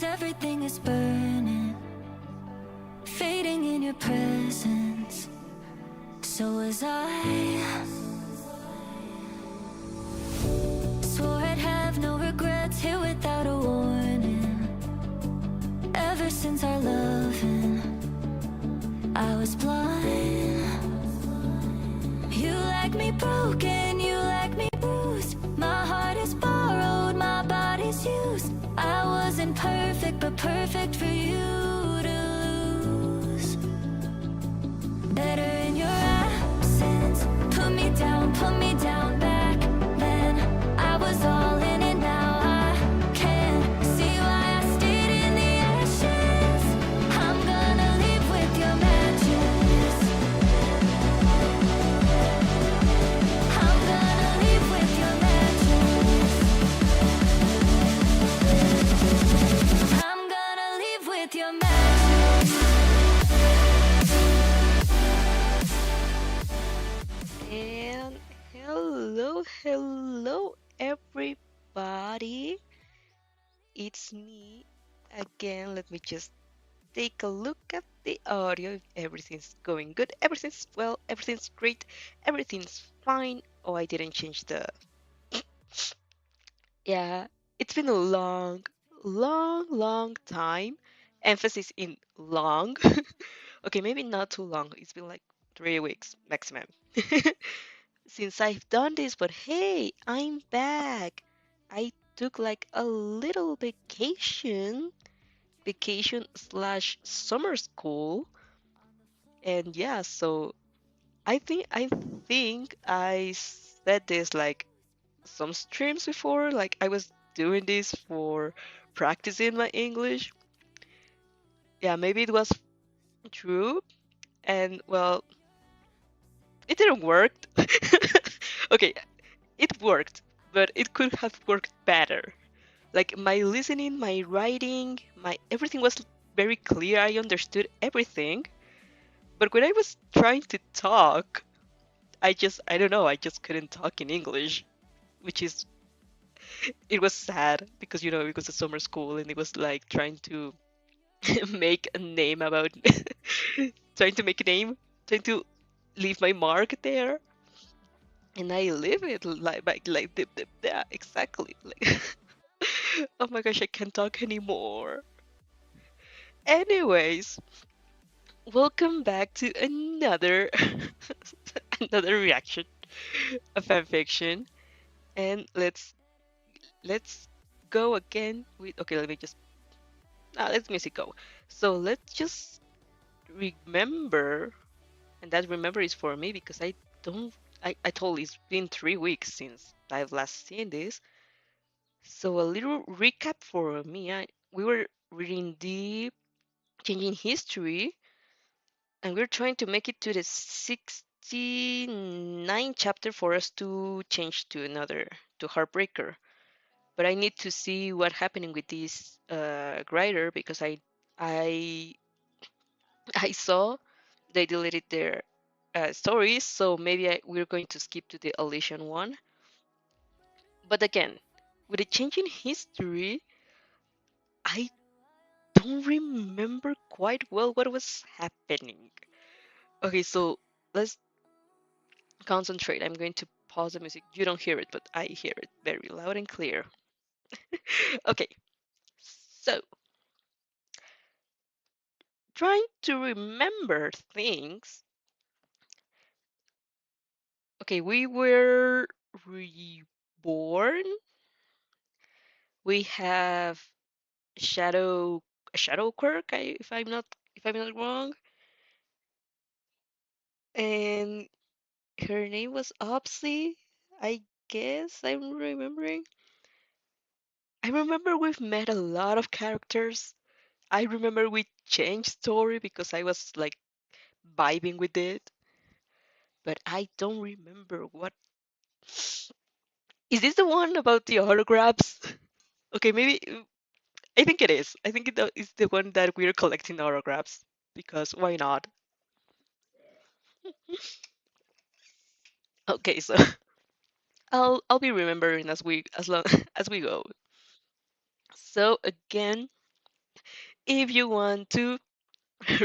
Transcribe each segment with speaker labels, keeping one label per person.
Speaker 1: 'cause everything is burning, fading in your presence. So was I. Swore I'd have no regrets here without a warning. Ever since our loving, I was blind. You like me broken, you like me bruised. My heart is borrowed, my body's used. I wasn't perfect, but perfect for you to lose. Better in your absence. Put me down back then. I was all in it, now I can't see why I stayed in the ashes. I'm gonna leave with your matches. I'm gonna leave with your matches. I'm gonna leave with your matches.
Speaker 2: And hello everybody. It's me again. Let me just take a look at the audio. If everything's going good, everything's well, everything's great, everything's fine. Oh, I didn't change the. Yeah, it's been a long time. Emphasis in long. Okay, maybe not too long. It's been like 3 weeks maximum. Since I've done this, but hey, I'm back. I took like a little vacation slash summer school, and yeah, so I think I said this like some streams before, like I was doing this for practicing my English. Yeah, maybe it was true, and well, it didn't work. Okay, it worked, but it could have worked better. Like my listening, my writing, my everything was very clear. I understood everything. But when I was trying to talk, I don't know, I just couldn't talk in English, which is it was sad because it was a summer school and it was like trying to make a name about trying to make a name, trying to leave my mark there. And I live it like yeah, exactly. Like oh my gosh, I can't talk anymore. Anyways, welcome back to another another reaction of fanfiction, and let's go again with okay. Let me just let music go. So let's just remember, and that remember is for me because I don't. I told it's been 3 weeks since I've last seen this. So a little recap for me. We were reading Deep, Changing History, and we're trying to make it to the 69 chapter for us to change to another to Heartbreaker. But I need to see what happening with this writer because I I saw they deleted their stories, so maybe we're going to skip to the Elysian one. But again, with the change in history, I don't remember quite well what was happening. Okay, so let's concentrate. I'm going to pause the music. You don't hear it, but I hear it very loud and clear. Okay, so trying to remember things. Okay, we were reborn. We have shadow a shadow quirk, if I'm not wrong, and her name was Opsy. I guess I'm remembering. I remember we've met a lot of characters. I remember we changed story because I was like vibing with it, but I don't remember what. Is this the one about the autographs? Okay, maybe I think it is. I think it's the one that we're collecting autographs because why not? Okay, so I'll be remembering as long as we go. So again, If you want to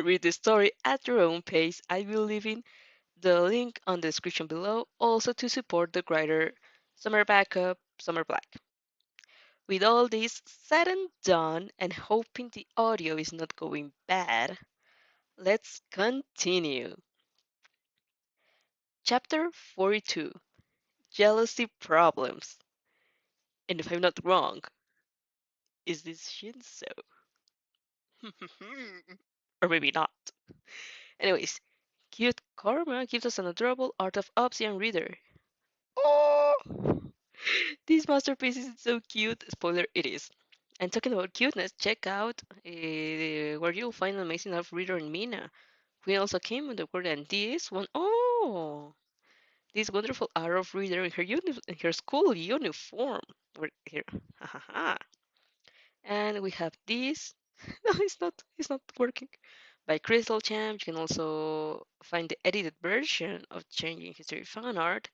Speaker 2: read the story at your own pace, I will leave in the link on the description below, also to support the writer Summer Backup, Summer Black. With all this said and done, and hoping the audio is not going bad, let's continue. Chapter 42, Jealousy Problems. And if I'm not wrong, is this Shinso? Or maybe not. Anyways, cute Karma gives us an adorable Art of Obsidian reader. Oh! This masterpiece is so cute. Spoiler, it is. And talking about cuteness, check out where you'll find an amazing art reader in Mina. We also came on the word and this one. Oh! This wonderful art of reader in her school uniform. We're here. Ha ha ha. And we have this. No, it's not working. By Crystal Champ. You can also find the edited version of Changing History fan art.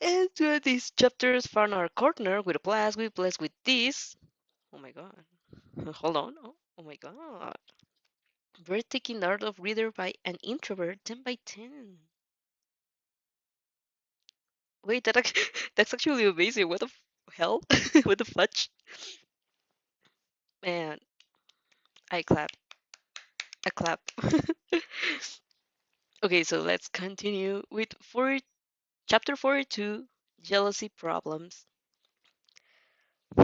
Speaker 2: And to this chapter's fan art corner with a blast, we blast with this. Oh my god. Hold on. Oh my god. Breathtaking art of reader by an introvert 10 by 10. Wait, that's actually amazing. What the hell? What the fudge? Man, I clap. I clap. Okay, so let's continue with chapter 42, Jealousy Problems.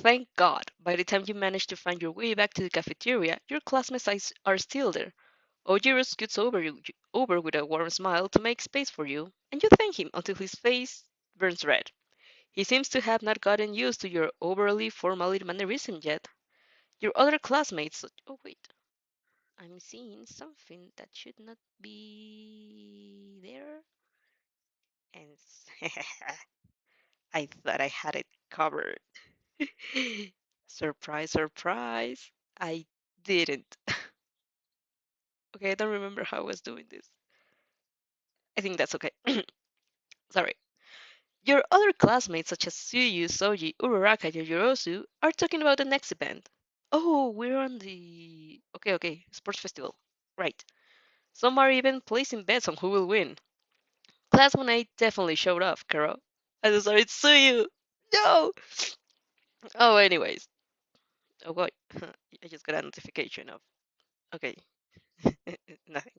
Speaker 2: Thank God, by the time you manage to find your way back to the cafeteria, your classmates are still there. Ojiro scoots over with a warm smile to make space for you, and you thank him until his face burns red. He seems to have not gotten used to your overly formal mannerism yet. Your other classmates. Oh, wait. I'm seeing something that should not be there. And I thought I had it covered. Surprise, surprise. I didn't. Okay, I don't remember how I was doing this. I think that's okay. Sorry. Your other classmates, such as Suyu, Soji, Uraraka, and Yorosu, are talking about the next event. Oh, we're on the. Okay, sports festival. Right. Some are even placing bets on who will win. Class 1A definitely showed off, Karo. I'm sorry, it's Suyu! No! Oh, anyways. Oh, boy. I just got a notification of. Okay. Nothing.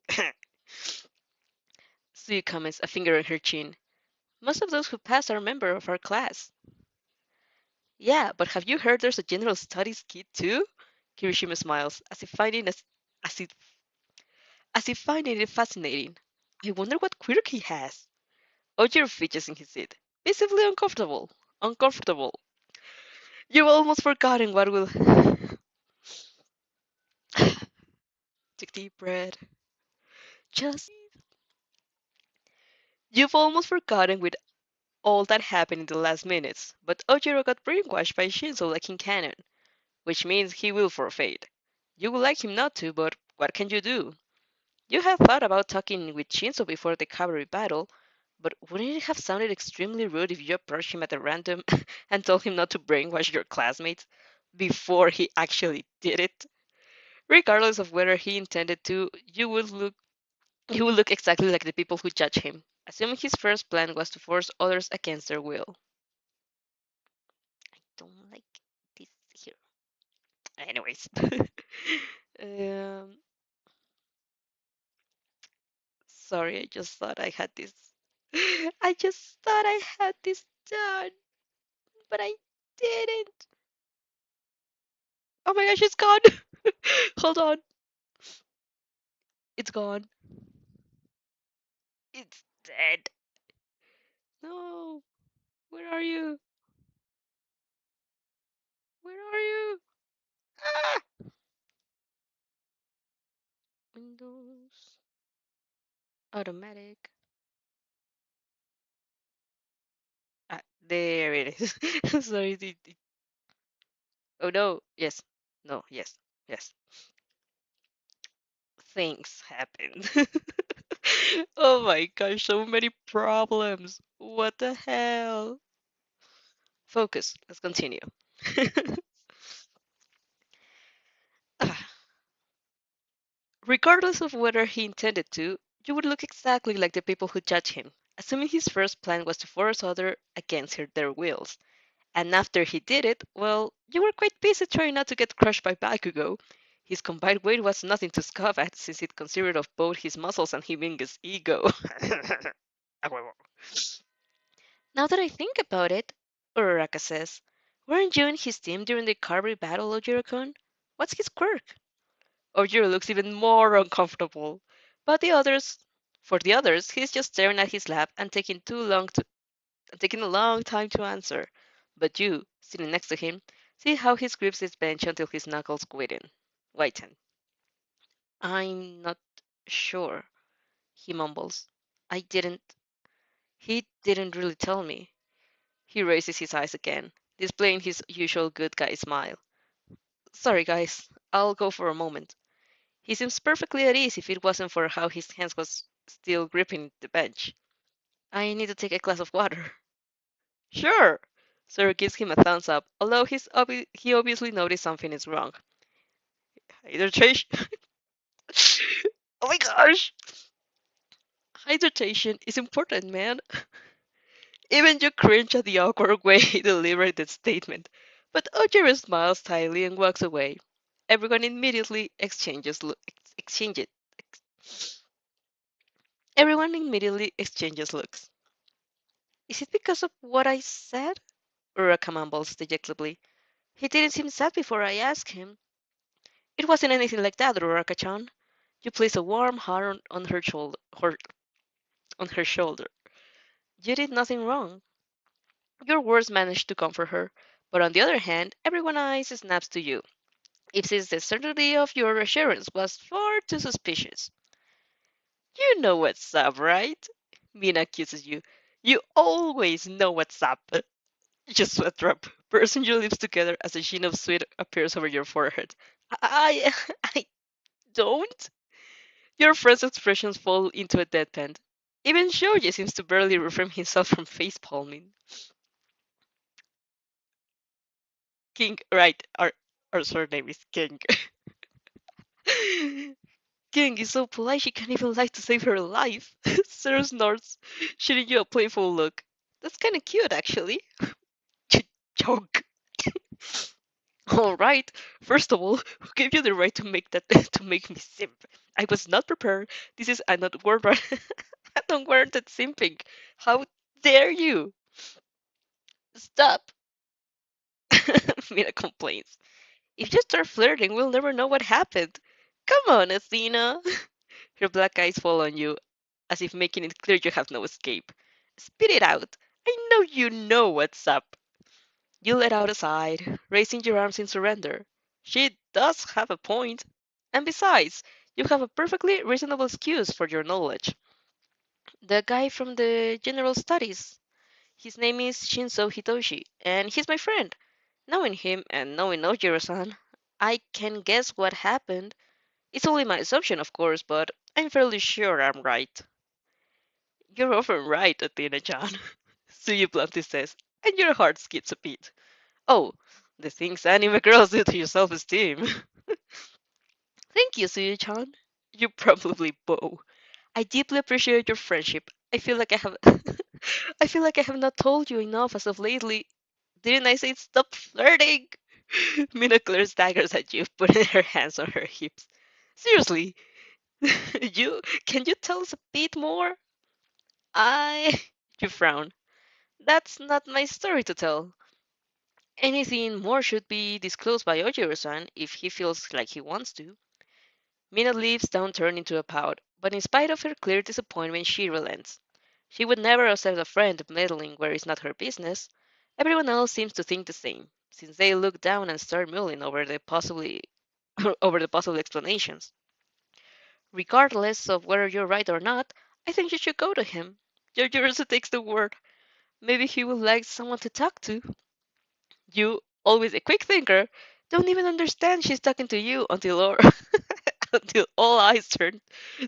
Speaker 2: Suyu comments, a finger on her chin. Most of those who passed are members of our class. Yeah, but have you heard there's a general studies kid too? Kirishima smiles, as if finding it fascinating. I wonder what quirk he has. Ojiro fidgets in his seat, visibly uncomfortable. Uncomfortable. You've almost forgotten what will. Take deep breath. Just. You've almost forgotten with all that happened in the last minutes, but Ojiro got brainwashed by Shinzo like in canon, which means he will forfeit. You would like him not to, but what can you do? You have thought about talking with Shinzo before the cavalry battle, but wouldn't it have sounded extremely rude if you approached him at a random and told him not to brainwash your classmates before he actually did it? Regardless of whether he intended to, you would look exactly like the people who judge him, assuming his first plan was to force others against their will. I don't like this here. Anyways. um, Sorry, I just thought I had this. I just thought I had this done, but I didn't. Oh my gosh, it's gone. Hold on. It's gone. It's dead. No. Where are you? Where are you? Ah! Windows. Automatic. Ah, there it is. Sorry. Oh no. Yes. No. Yes. Yes. Things happened. Oh my gosh, so many problems. What the hell? Focus. Let's continue. Regardless of whether he intended to, you would look exactly like the people who judge him, assuming his first plan was to force others against their wills. And after he did it, well, you were quite busy trying not to get crushed by Bakugo. His combined weight was nothing to scoff at, since it consisted of both his muscles and his ego. Now that I think about it, Uraraka says, weren't you in his team during the Carberry battle, Ojiro-kun? What's his quirk? Ojiro looks even more uncomfortable. But for the others, he's just staring at his lap and taking a long time to answer. But you, sitting next to him, see how he grips his bench until his knuckles whiten. I'm not sure, he mumbles. I didn't. He didn't really tell me. He raises his eyes again, displaying his usual good guy smile. Sorry, guys. I'll go for a moment. He seems perfectly at ease if it wasn't for how his hands was still gripping the bench. I need to take a glass of water. Sure. Sir gives him a thumbs up, although he obviously noticed something is wrong. Hydration. Oh my gosh! Hydration is important, man. Even you cringe at the awkward way he delivered that statement. But Ojiro smiles tightly and walks away. Everyone immediately exchanges Everyone immediately exchanges looks. Is it because of what I said? Uraka mumbles dejectedly. He didn't seem sad before I asked him. It wasn't anything like that, Uraka-chan. You place a warm hand on her shoulder. You did nothing wrong. Your words managed to comfort her, but on the other hand, everyone's eyes snaps to you. It seems the certainty of your assurance was far too suspicious. You know what's up, right? Mina accuses you. You always know what's up. You sweat drop, pursing your lips together as a sheen of sweat appears over your forehead. I, I don't. Your friend's expressions fall into a deadpan. Even Shoji seems to barely refrain himself from face palming. King, right? Our surname is King. King is so polite she can't even lie to save her life. Sarah snorts, shooting you a playful look. That's kind of cute, actually. Joke. All right. First of all, who gave you the right to make that to make me simp? I was not prepared. This is an unwarranted simping. How dare you? Stop. Mina complains. If you start flirting, we'll never know what happened. Come on, Athena. Her black eyes fall on you, as if making it clear you have no escape. Spit it out. I know you know what's up. You let out a sigh, raising your arms in surrender. She does have a point. And besides, you have a perfectly reasonable excuse for your knowledge. The guy from the General Studies. His name is Shinzo Hitoshi, and he's my friend. Knowing him and knowing Ojiro-san, I can guess what happened. It's only my assumption, of course, but I'm fairly sure I'm right. You're often right, Athena-chan, Suyu bluntly says, and your heart skips a beat. Oh, the things anime girls do to your self-esteem. Thank you, Suyu-chan. You probably bow. I deeply appreciate your friendship. I feel like I have I feel like I have not told you enough as of lately. Didn't I say stop flirting? Mina glares daggers at you, putting her hands on her hips. Seriously, can you tell us a bit more? I you frown. That's not my story to tell. Anything more should be disclosed by Ojiro-san if he feels like he wants to. Mina leaves down turned into a pout, but in spite of her clear disappointment, she relents. She would never accept a friend meddling where it's not her business. Everyone else seems to think the same, since they look down and start mulling over the over the possible explanations. Regardless of whether you're right or not, I think you should go to him. Yojiro takes the word. Maybe he would like someone to talk to. You, always a quick thinker, don't even understand she's talking to you until all eyes turn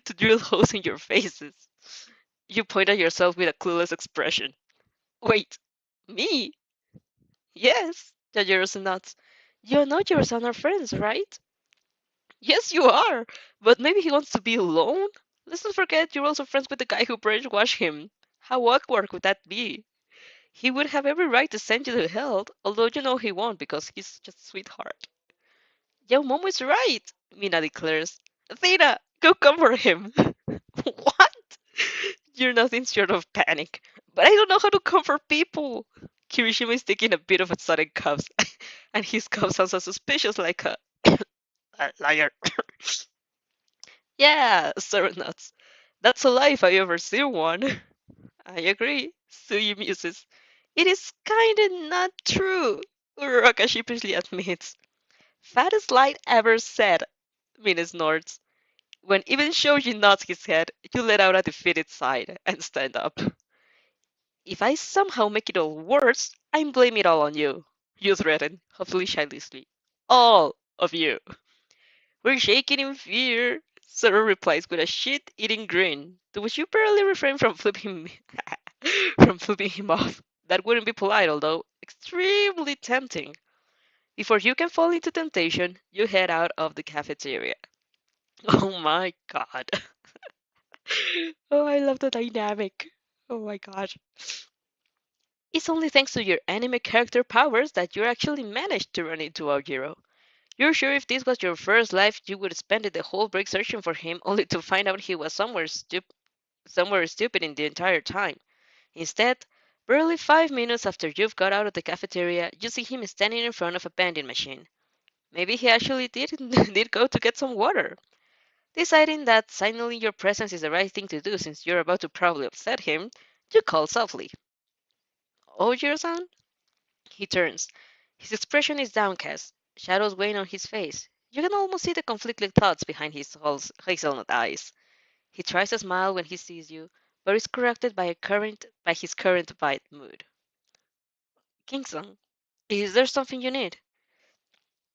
Speaker 2: to drill holes in your faces. You point at yourself with a clueless expression. Wait, me? Yes, Yajiro nods. You and Ojiro-san are friends, right? Yes, you are. But maybe he wants to be alone? Let's not forget you're also friends with the guy who brainwashed him. How awkward would that be? He would have every right to send you to hell, although you know he won't because he's just a sweetheart. Your mom is right, Mina declares. Athena, go comfort him. What? You're nothing short of panic. But I don't know how to comfort people. Kirishima is taking a bit of a sudden coughs, and his cough sounds so suspicious like a liar. Yeah, sorry nuts. That's a lie if I ever see one. I agree, Suyi muses. It is kinda not true, Uraka sheepishly admits. Fattest lie ever said, Mina snorts. When even Shoji nods his head, you let out a defeated sigh and stand up. If I somehow make it all worse, I'm blaming it all on you. You threaten, hopefully childishly. All of you. We're shaking in fear, Zoro replies with a shit-eating grin, to which you barely refrain from flipping from flipping him off. That wouldn't be polite, although extremely tempting. Before you can fall into temptation, you head out of the cafeteria. Oh my god. Oh, I love the dynamic. Oh my gosh. It's only thanks to your anime character powers that you actually managed to run into Aogiro. You're sure if this was your first life, you would spend the whole break searching for him only to find out he was somewhere stupid in the entire time. Instead, barely 5 minutes after you've got out of the cafeteria, you see him standing in front of a vending machine. Maybe he actually did, did go to get some water. Deciding that signaling your presence is the right thing to do since you're about to probably upset him, you call softly. Oh, Jiro-san? He turns. His expression is downcast, shadows weighing on his face. You can almost see the conflicted thoughts behind his hazelnut eyes. He tries to smile when he sees you, but is corrected by his current bite mood. Kingston, is there something you need?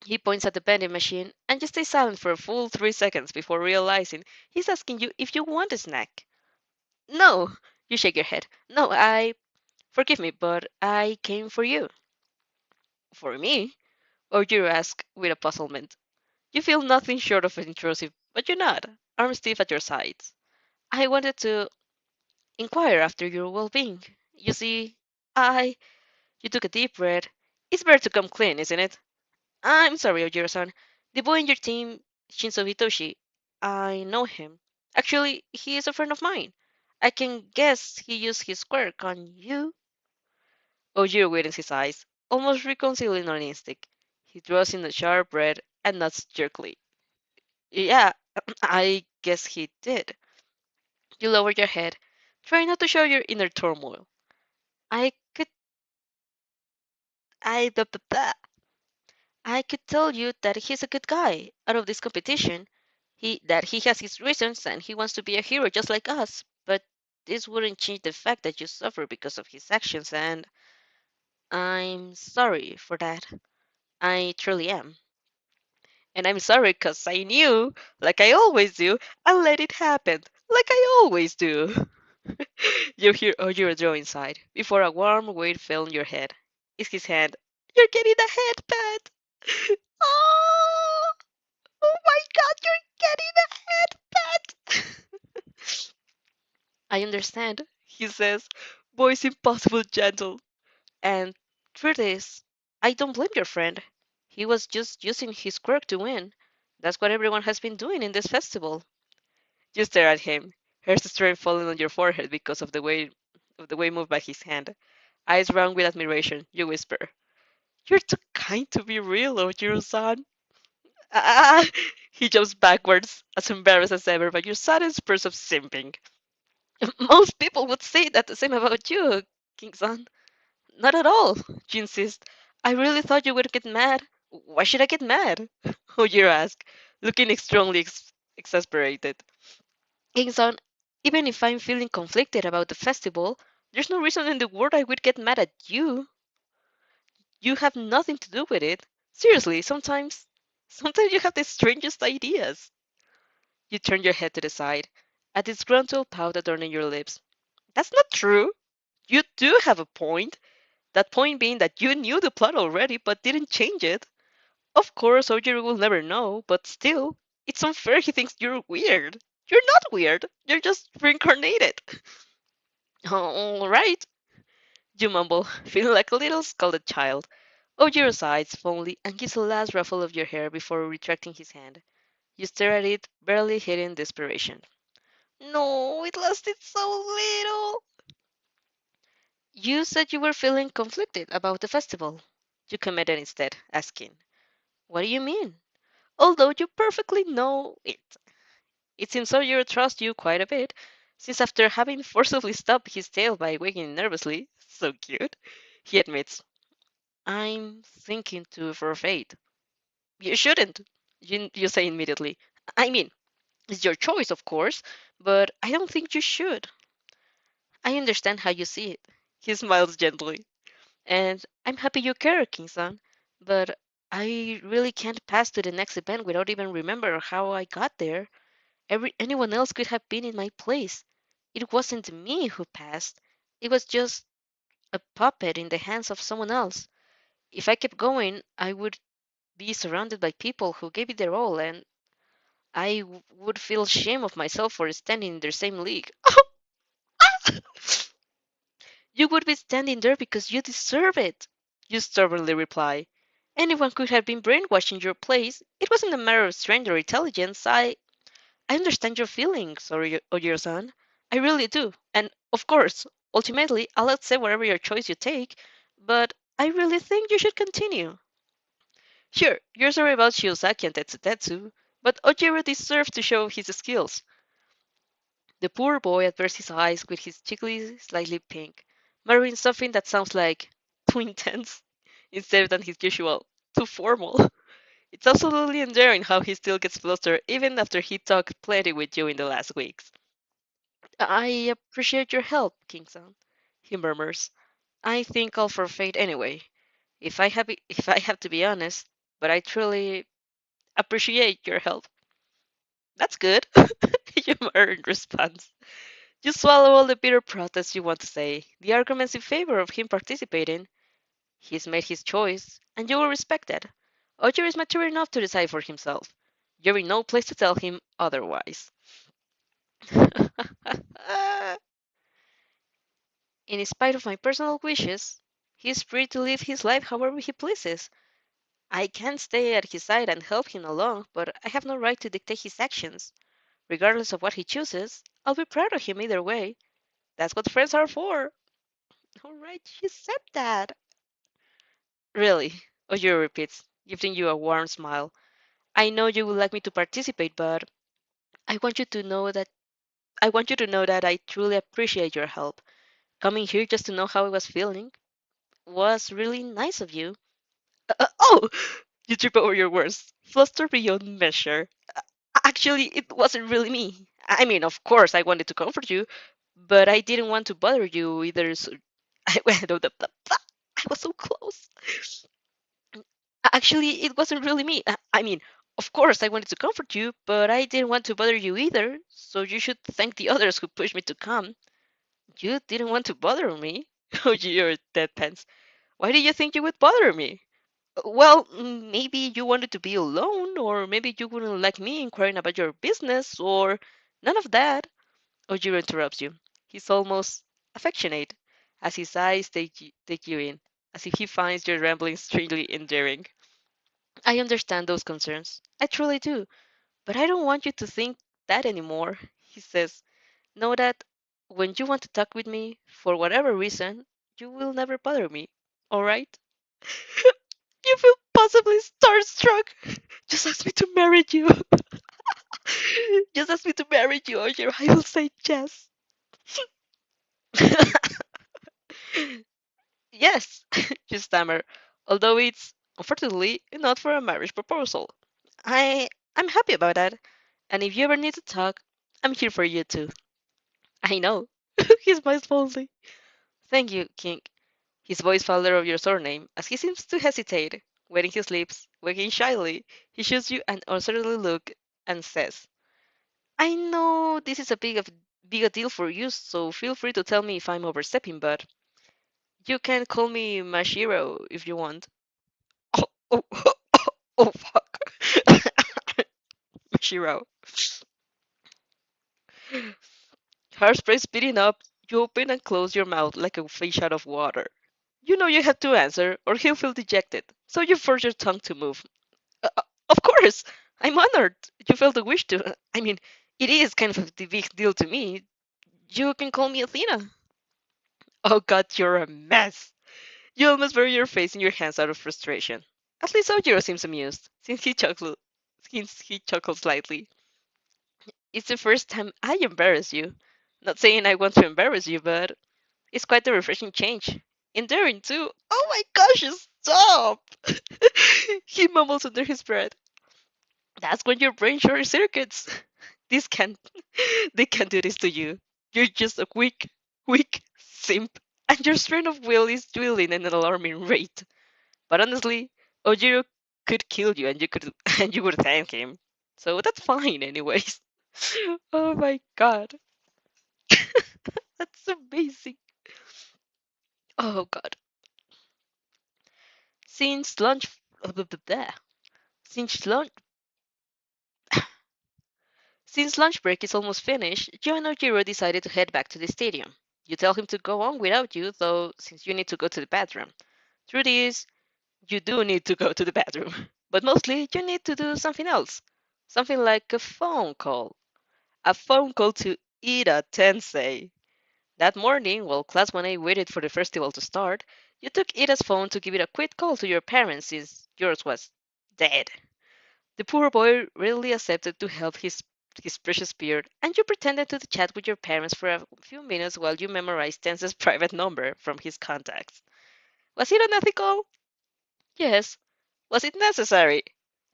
Speaker 2: He points at the vending machine, and you stay silent for a full 3 seconds before realizing he's asking you if you want a snack. No, you shake your head. No, forgive me, but I came for you. For me? Or you ask with a puzzlement. You feel nothing short of intrusive, but you're not, arms stiff at your sides. I wanted to inquire after your well-being. You see, I... You took a deep breath. It's better to come clean, isn't it? I'm sorry, Ojiro-san. The boy in your team, Shinzo Hitoshi, I know him. Actually, he is a friend of mine. I can guess he used his quirk on you. Ojiro widens his eyes, almost reconciling on instinct. He draws in a sharp breath and nods jerkily. Yeah, I guess he did. You lower your head, trying not to show your inner turmoil. I could, I, blah, blah, blah. I could tell you that he's a good guy out of this competition. That he has his reasons and he wants to be a hero just like us. But this wouldn't change the fact that you suffer because of his actions, and I'm sorry for that. I truly am. And I'm sorry because I knew, like I always do, I let it happen, like I always do. You hear Ojiro draw inside, before a warm weight fell on your head. It's his hand. You're getting a head pat! Oh! Oh my god, you're getting a head pat! I understand, he says, voice impossible gentle. And truth is, I don't blame your friend. He was just using his quirk to win. That's what everyone has been doing in this festival. You stare at him, hair straight falling on your forehead because of the way moved by his hand. Eyes round with admiration, you whisper, "You're too kind to be real, Ojiro-san." Ah! He jumps backwards, as embarrassed as ever by your sudden spurs of simping. Most people would say that the same about you, King-san. Not at all, you insist. I really thought you would get mad. Why should I get mad? Ojiro asks, looking extremely exasperated. King-san, even if I'm feeling conflicted about the festival, there's no reason in the world I would get mad at you. You have nothing to do with it. Seriously, sometimes you have the strangest ideas. You turn your head to the side, a disgruntled pout adorning your lips. That's not true. You do have a point. That point being that you knew the plot already but didn't change it. Of course, Ojiro will never know, but still. It's unfair he thinks you're weird. You're not weird. You're just reincarnated. All right, you mumble, feeling like a little scolded child. Ojiro sighs fondly and gives a last ruffle of your hair before retracting his hand. You stare at it, barely hiding desperation. No, it lasted so little. You said you were feeling conflicted about the festival. You commented instead, asking, what do you mean? Although you perfectly know it. It seems Sawyer trusts you quite a bit, since after having forcibly stopped his tail by wagging nervously, so cute, he admits, I'm thinking to forfeit. You shouldn't, you say immediately. I mean, it's your choice, of course, but I don't think you should. I understand how you see it. He smiles gently. And I'm happy you care, King-san, but I really can't pass to the next event without even remember how I got there. Anyone else could have been in my place. It wasn't me who passed. It was just a puppet in the hands of someone else. If I kept going, I would be surrounded by people who gave it their all, and would feel shame of myself for standing in their same league. You would be standing there because you deserve it, you stubbornly reply. Anyone could have been brainwashed in your place. It wasn't a matter of strength or intelligence. I understand your feelings, Oyo-san. I really do. And of course, ultimately, I'll accept whatever your choice you take, but I really think you should continue. Sure, you're sorry about Shiozaki and Tetsutetsu, but Ojiro deserves to show his skills. The poor boy averts his eyes with his cheekly slightly pink, muttering something that sounds like too intense instead than his usual too formal. It's absolutely endearing how he still gets flustered even after he talked plenty with you in the last weeks. I appreciate your help, King-san, he murmurs. I think I'll forfeit anyway, if I have to be honest, but I truly appreciate your help. That's good, you murmur in response. You swallow all the bitter protests you want to say, the arguments in favor of him participating. He's made his choice, and you will respect that. Oger is mature enough to decide for himself. You're in no place to tell him otherwise. In spite of my personal wishes, he's free to live his life however he pleases. I can stay at his side and help him along, but I have no right to dictate his actions. Regardless of what he chooses, I'll be proud of him either way. That's what friends are for. All right, you said that. Really, Ojiro repeats, giving you a warm smile. I know you would like me to participate, but I want you to know that I want you to know that I truly appreciate your help. Coming here just to know how I was feeling was really nice of you. Oh! You trip over your words, flustered beyond measure. Actually, it wasn't really me. I mean, of course, I wanted to comfort you, but I didn't want to bother you either. So I was so close. Actually, it wasn't really me. I mean, of course, I wanted to comfort you, but I didn't want to bother you either. So you should thank the others who pushed me to come. You didn't want to bother me. Oh, you're deadpans. Why did you think you would bother me? Well, maybe you wanted to be alone, or maybe you wouldn't like me inquiring about your business, or none of that. Ojiro interrupts you. He's almost affectionate, as his eyes take you in, as if he finds your rambling strangely endearing. I understand those concerns. I truly do. But I don't want you to think that anymore, he says. Know that when you want to talk with me, for whatever reason, you will never bother me. Alright? You feel possibly starstruck. Just ask me to marry you. Just ask me to marry you, or I will say yes. Yes, you stammer, although it's unfortunately not for a marriage proposal. I'm happy about that, and if you ever need to talk, I'm here for you too. I know. He smiles fondly. Thank you, King. His voice falls over your surname as he seems to hesitate, wetting his lips, winking shyly. He shoots you an uncertain look and says, I know this is big a deal for you, so feel free to tell me if I'm overstepping, but you can call me Mashiro if you want. Oh, oh, oh, fuck. Shiro. Hairspray speeding up, you open and close your mouth like a fish out of water. You know you have to answer, or he'll feel dejected, so you force your tongue to move. Of course! I'm honored! You felt the wish to. I mean, it is kind of a big deal to me. You can call me Athena. Oh god, you're a mess! You almost bury your face in your hands out of frustration. At least Ojiro seems amused, since he chuckles slightly. It's the first time I embarrass you. Not saying I want to embarrass you, but it's quite a refreshing change. Endearing too. Oh my gosh, stop! He mumbles under his breath. That's when your brain short circuits. This can't they can't do this to you. You're just a weak simp, and your strength of will is dwindling at an alarming rate. But honestly, Ojiro could kill you and you could and you would thank him. So that's fine anyways. Oh my god. That's amazing. Oh god. Since lunch since lunch since lunch break is almost finished, you and Ojiro decided to head back to the stadium. You tell him to go on without you, though, since you need to go to the bathroom. Truth is, you do need to go to the bathroom, but mostly you need to do something else. Something like a phone call. A phone call to Ida Tensei. That morning, while Class 1A waited for the festival to start, you took Ida's phone to give it a quick call to your parents since yours was dead. The poor boy readily accepted to help his precious beard, and you pretended to chat with your parents for a few minutes while you memorized Tense's private number from his contacts. Was it unethical? Yes. Was it necessary?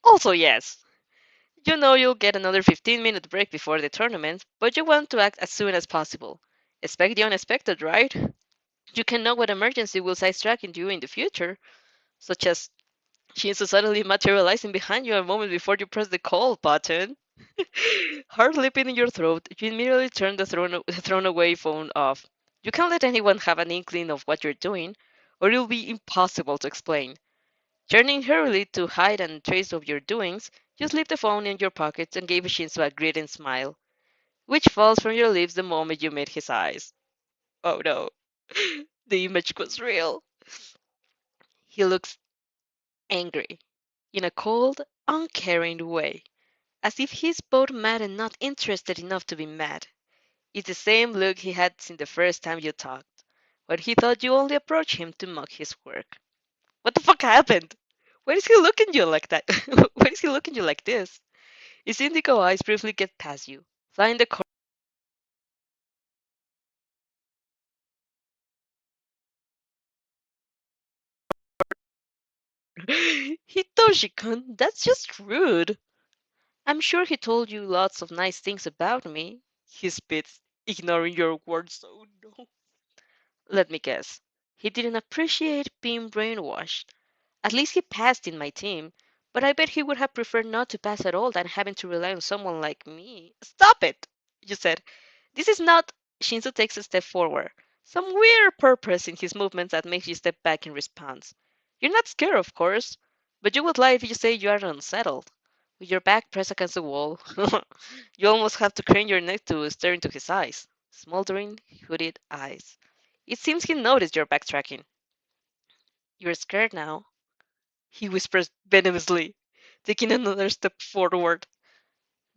Speaker 2: Also yes. You know you'll get another 15-minute break before the tournament, but you want to act as soon as possible. Expect the unexpected, right? You can know what emergency will sidetrack you in the future, such as Shinzo suddenly materializing behind you a moment before you press the call button. Heart leaping in your throat, you immediately turn the thrown away phone off. You can't let anyone have an inkling of what you're doing, or it'll be impossible to explain. Turning hurriedly to hide and trace of your doings, you slip the phone in your pocket and gave Shinzo a gritting smile, which falls from your lips the moment you meet his eyes. Oh no, the image was real. He looks angry, in a cold, uncaring way, as if he's both mad and not interested enough to be mad. It's the same look he had since the first time you talked, when he thought you only approached him to mock his work. What the fuck happened? Why is he looking at you like that? Why is he looking at you like this? His indigo eyes briefly get past you, flying the Hitoshi-kun, that's just rude. I'm sure he told you lots of nice things about me. He spits, ignoring your words. Oh no. Let me guess. He didn't appreciate being brainwashed. At least he passed in my team, but I bet he would have preferred not to pass at all than having to rely on someone like me. Stop it! You said. This is not. Shinzo takes a step forward, some weird purpose in his movements that makes you step back in response. You're not scared, of course, but you would lie if you say you are unsettled. With your back pressed against the wall, you almost have to crane your neck to stare into his eyes. Smoldering, hooded eyes. It seems he noticed your backtracking. You're scared now, he whispers venomously, taking another step forward.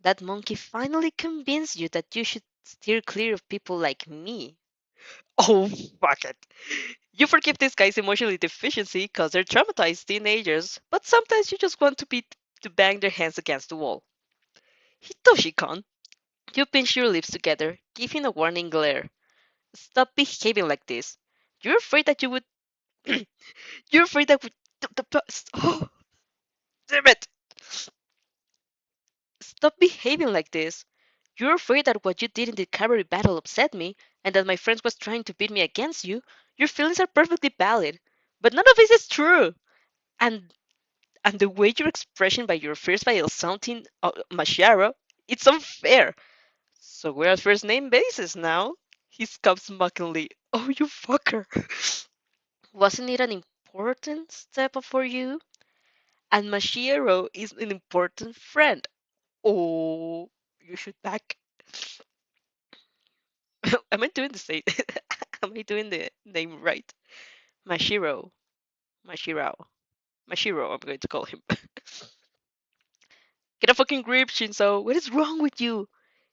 Speaker 2: That monkey finally convinced you that you should steer clear of people like me. Oh, fuck it. You forgive this guy's emotional deficiency because they're traumatized teenagers, but sometimes you just want to bang their hands against the wall. Hitoshi-kun, you pinch your lips together, giving a warning glare. Stop behaving like this. You're afraid that you would. You're afraid that would. Oh, damn it! Stop behaving like this. You're afraid that what you did in the cavalry battle upset me, and that my friend was trying to beat me against you. Your feelings are perfectly valid, but none of this is true. And and the way you're expressing by your fears by insulting Mashiaro, it's unfair. So we're at first name basis now. He scoffs mockingly. Oh, you fucker. Wasn't it an important step for you? And Mashiaro is an important friend. Oh, you should back. Am I doing the same? Am I doing the name right? Mashiro. Mashiro. Mashiro, I'm going to call him. Get a fucking grip, Shinzo. What is wrong with you?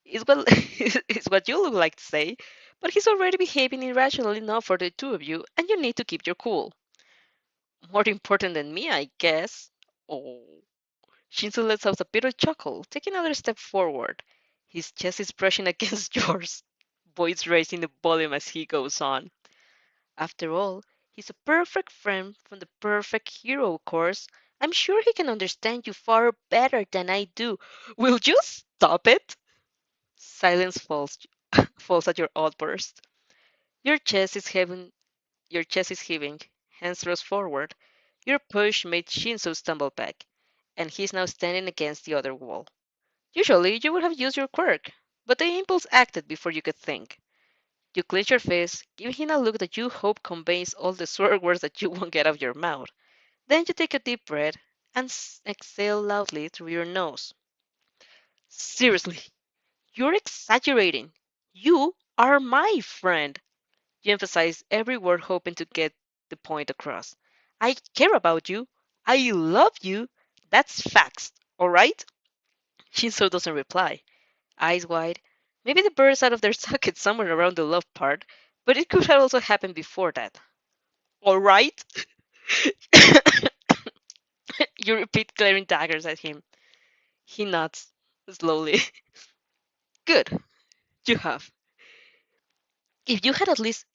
Speaker 2: Is what is what you look like to say, but he's already behaving irrationally enough for the two of you, and you need to keep your cool. More important than me, I guess. Oh. Shinzo lets out a bitter chuckle, taking another step forward. His chest is brushing against yours, voice raising the volume as he goes on. After all, he's a perfect friend from the perfect hero course. I'm sure he can understand you far better than I do. Will you stop it? Silence falls falls at your outburst. Your chest is heaving your chest is heaving, hands thrust forward. Your push made Shinzo stumble back, and he's now standing against the other wall. Usually you would have used your quirk, but the impulse acted before you could think. You clench your fist, giving him a look that you hope conveys all the swear words that you won't get out of your mouth. Then you take a deep breath and exhale loudly through your nose. Seriously, you're exaggerating. You are my friend. You emphasize every word, hoping to get the point across. I care about you. I love you. That's facts, alright? Shinzo doesn't reply. Eyes wide. Maybe the bird's out of their socket somewhere around the love part, but it could have also happened before that. Alright? You repeat, glaring daggers at him. He nods slowly. Good, you have. If you had at least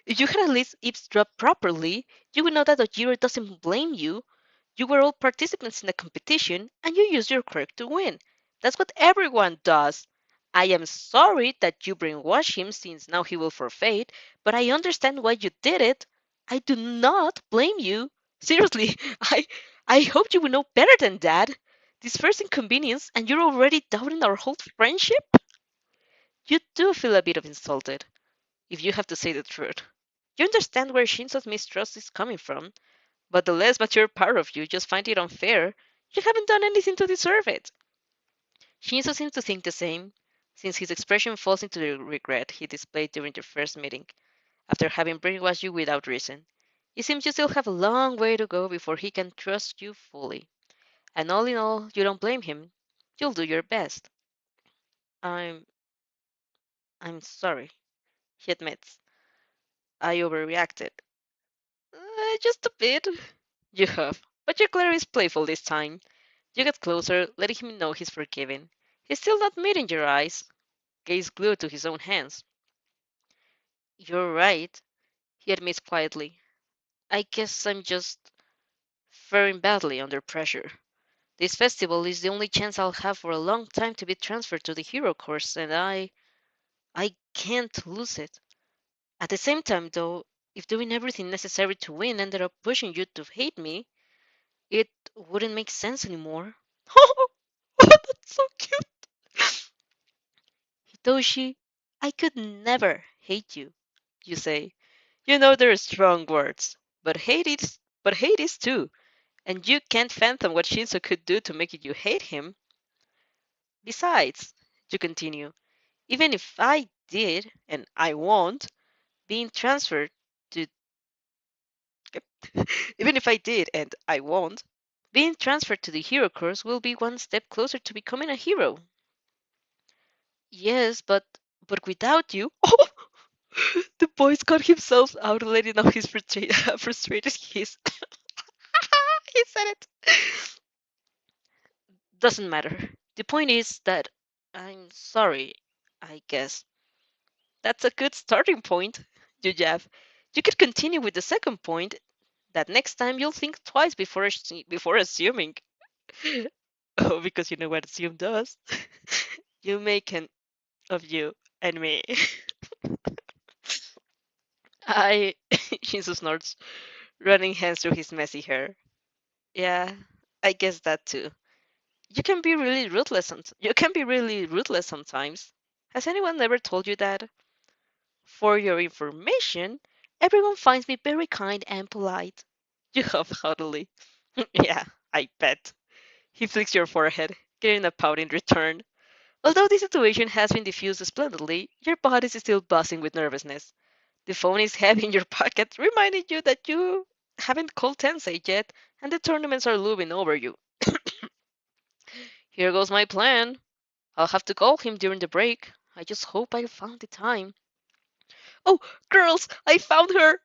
Speaker 2: if you had at least eavesdropped properly, you would know that Ojiro doesn't blame you. You were all participants in the competition, and you used your quirk to win. That's what everyone does. I am sorry that you brainwashed him since now he will forfeit, but I understand why you did it. I do not blame you. Seriously, I hoped you would know better than that. This first inconvenience, and you're already doubting our whole friendship? You do feel a bit of insulted, if you have to say the truth. You understand where Shinzo's mistrust is coming from, but the less mature part of you just find it unfair. You haven't done anything to deserve it. Shinzo seems to think the same, since his expression falls into the regret he displayed during your first meeting, after having brainwashed you without reason. It seems you still have a long way to go before he can trust you fully. And all in all, you don't blame him. You'll do your best. I'm I'm sorry, he admits. I overreacted. Just a bit. You have. But your glare is playful this time. You get closer, letting him know he's forgiven. He's still not meeting your eyes, gaze glued to his own hands. You're right, he admits quietly. I guess I'm just faring badly under pressure. This festival is the only chance I'll have for a long time to be transferred to the hero course, and I can't lose it. At the same time, though, if doing everything necessary to win ended up pushing you to hate me, it wouldn't make sense anymore. Oh, that's so cute. Hitoshi, I could never hate you, you say. You know they're strong words, but hate is too, and you can't fathom what Shinzo could do to make you hate him. Besides, you continue, even if I did, and I won't, being transferred to even if I did and I won't, being transferred to the hero course will be one step closer to becoming a hero. Yes, but without you, the boy's got himself out letting out his frustrated hiss. He said it. Doesn't matter. The point is that I'm sorry, I guess. That's a good starting point, you jab. You could continue with the second point, that next time you'll think twice before assuming. Oh, because you know what assume does. You make an of you and me. I Shinzo snorts, running hands through his messy hair. Yeah, I guess that too. You can be really ruthless sometimes. Has anyone ever told you that? For your information, everyone finds me very kind and polite. You huff haughtily. Yeah, I bet. He flicks your forehead. getting a pout in return. Although the situation has been diffused splendidly, your body is still buzzing with nervousness. The phone is heavy in your pocket, reminding you that you haven't called Tensei yet, and the tournaments are looming over you. Here goes my plan. I'll have to call him during the break. I just hope I found the time. Oh, girls, I found her!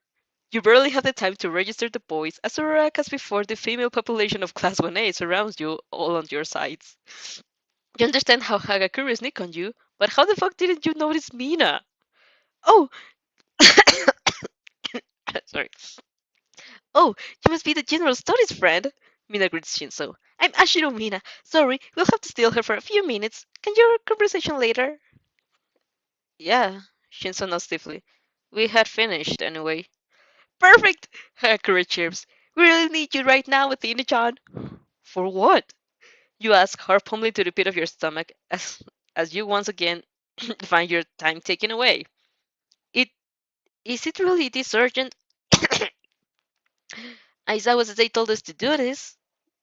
Speaker 2: You barely have the time to register the boys as soon as before the female population of Class 1A surrounds you all on your sides. You understand how Hagakure sneak on you, but how the fuck didn't you notice Mina? Oh, sorry. Oh, you must be the General Studies friend. Mina greets Shinso. I'm Ashiro Mina. Sorry, we'll have to steal her for a few minutes. Can you conversation later? Yeah, Shinso nods stiffly. We had finished anyway. Perfect! Hagakure chirps. We really need you right now, Athena-chan. For what? You ask, heart pumping to the pit of your stomach as you once again find your time taken away. It is it really this urgent? Aizawa says they told us to do this.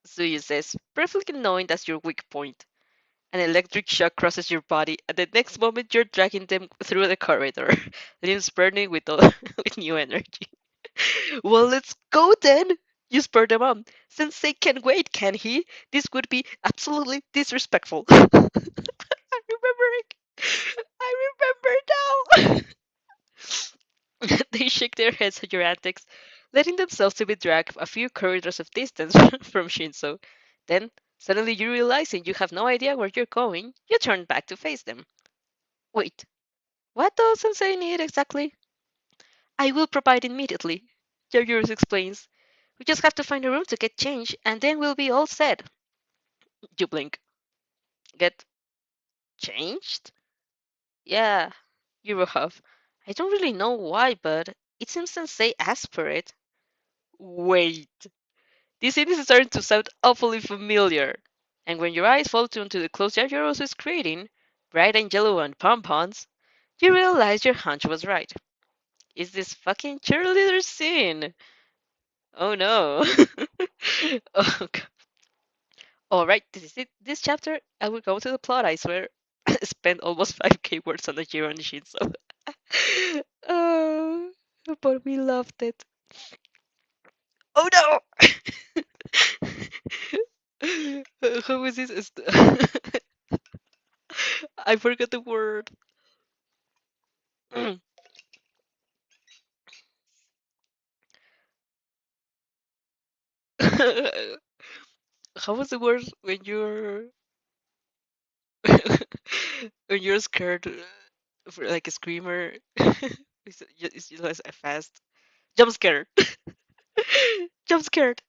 Speaker 2: Suyu says, perfectly knowing that's your weak point. An electric shock crosses your body, and the next moment you're dragging them through the corridor, limbs burning with, with new energy. Well, let's go then! You spur them on. Sensei can't wait, can he? This would be absolutely disrespectful. I'm remembering. I remember now. They shake their heads at your antics, letting themselves to be dragged a few corridors of distance from Shinso. Then, suddenly you realizing you have no idea where you're going, you turn back to face them. Wait, what does Sensei need exactly? I will provide immediately, Yayurus explains. We just have to find a room to get changed, and then we'll be all set. You blink. Get changed? Yeah, you huff. I don't really know why, but it seems Sensei asked for it. Wait. This scene is starting to sound awfully familiar. And when your eyes fall onto the clothes Yayurus is creating, bright and yellow and pompons, you realize your hunch was right. It's this fucking cheerleader scene. Oh no. Oh, all right, this is it. This chapter, I will go to the plot. I swear, I spent almost 5k words on the year on Shinzo. Oh, but we loved it. Oh no! How is this? I forgot the word. How was the word when you're when you're scared, for like a screamer? It's just like a fast jump scare. Jump scared.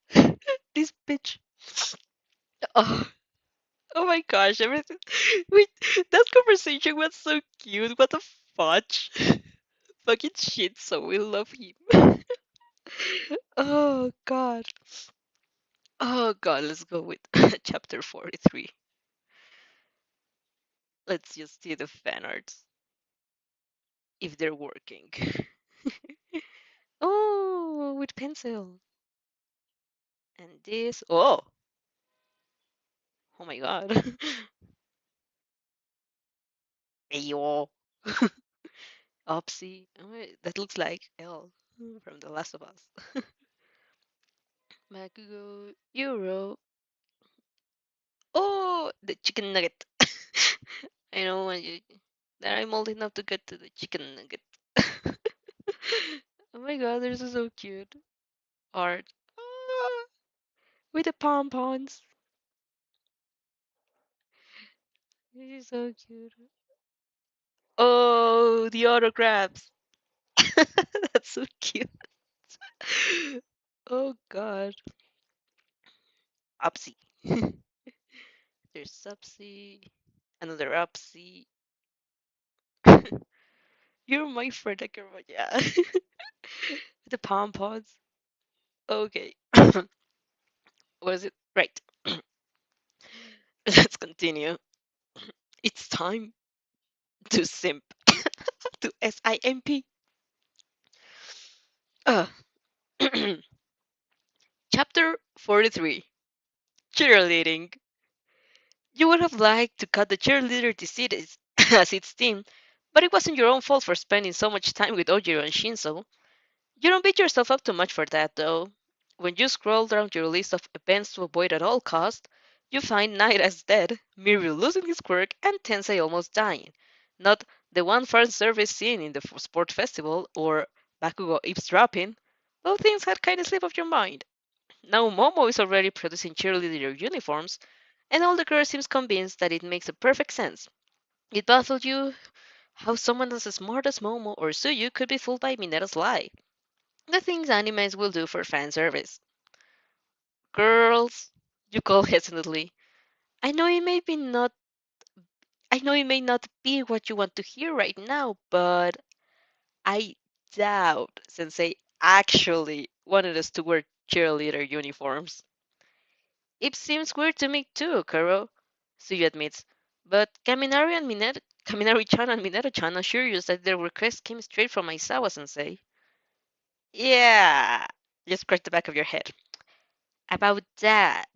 Speaker 2: This bitch. Oh, oh my gosh! Everything. Wait, that conversation was so cute. What the fudge? Fucking shit. So we love him. Oh god. Oh god. Let's go with chapter 43. Let's just see the fan arts if they're working. Oh, with pencil. And this. Oh, oh my god. Ayo. Opsy. Oh, that looks like L from The Last of Us. Bakugo, Euro. Oh, the chicken nugget. I know when you that I'm old enough to get to the chicken nugget. Oh my god, they're so cute. Art. Ah, with the pompons. This is so cute. Oh, the autographs. That's so cute. Oh god. Upsy. There's Upsy. Another Upsy. You're my friend, I can yeah. The pom pods. Okay. What is it? Right. Let's continue. It's time to simp. To SIMP. Uh, Chapter 43. Cheerleading. You would have liked to cut the cheerleader disease as its team, but it wasn't your own fault for spending so much time with Ojiro and Shinzo. You don't beat yourself up too much for that, though. When you scroll down your list of events to avoid at all costs, you find Night as dead, Mirio losing his quirk, and Tensei almost dying. Not the one fan service scene in the sport festival or Bakugo eavesdropping. Those things had kind of slipped off your mind. Now Momo is already producing cheerleader uniforms, and all the girls seems convinced that it makes a perfect sense. It baffles you how someone as smart as Momo or Suyu could be fooled by Mineta's lie. The things animes will do for fan service. Girls, you call hesitantly. I know it may be not I know it may not be what you want to hear right now, but I doubt Sensei actually wanted us to wear cheerleader uniforms. It seems weird to me too, Kuro, Suyu admits. But Kaminari-chan and Minato-chan assure you that their request came straight from Aizawa Sensei. Yeah, just scratch the back of your head. About that,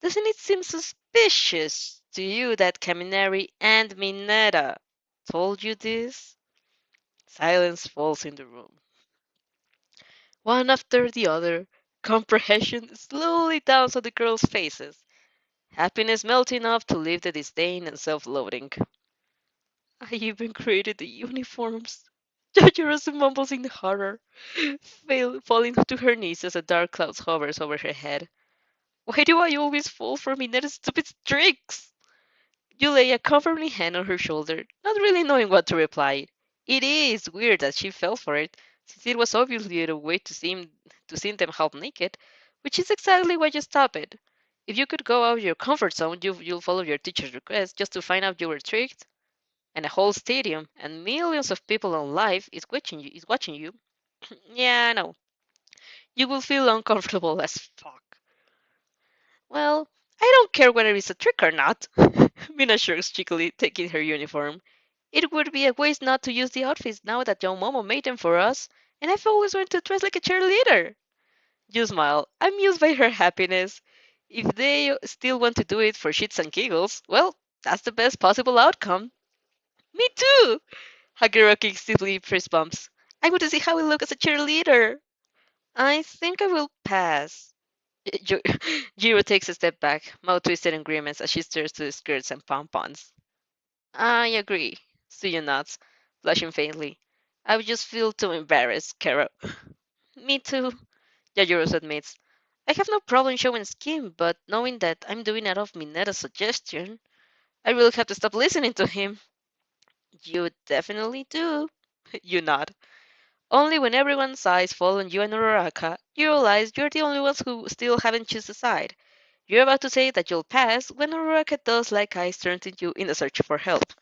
Speaker 2: doesn't it seem suspicious to you that Kaminari and Mineta told you this? Silence falls in the room. One after the other, comprehension slowly dawns on the girls' faces, happiness melting off to leave the disdain and self-loathing. I even created the uniforms. Jojuro mumbles in horror, falling to her knees as a dark cloud hovers over her head. Why do I always fall for Mineta's stupid tricks? You lay a comforting hand on her shoulder, not really knowing what to reply. It is weird that she fell for it, since it was obviously a way to see them half naked, which is exactly why you stop it. If you could go out of your comfort zone, you'll follow your teacher's request just to find out you were tricked, and a whole stadium and millions of people on live is watching you. Yeah, no. You will feel uncomfortable as fuck. Well, I don't care whether it's a trick or not. Mina shrugs cheekily, taking her uniform. It would be a waste not to use the outfits now that young Momo made them for us, and I've always wanted to dress like a cheerleader. You smile, amused by her happiness. If they still want to do it for shits and giggles, well, that's the best possible outcome. Me too! Hagiroki stiffly fist bumps. I want to see how I look as a cheerleader. I think I will pass. Jo- Jiro takes a step back, mouth twisted in grimace as she stares to the skirts and pompons. I agree, Suyu nods, blushing faintly. I would just feel too embarrassed, Kara. Me too, Yajiros admits. I have no problem showing skin, but knowing that I'm doing it off Mineta's suggestion, I really have to stop listening to him. You definitely do. You nod. Only when everyone's eyes fall on you and Uraraka, you realize you're the only ones who still haven't chosen a side. You're about to say that you'll pass when Uraraka does like eyes turn to you in a search for help.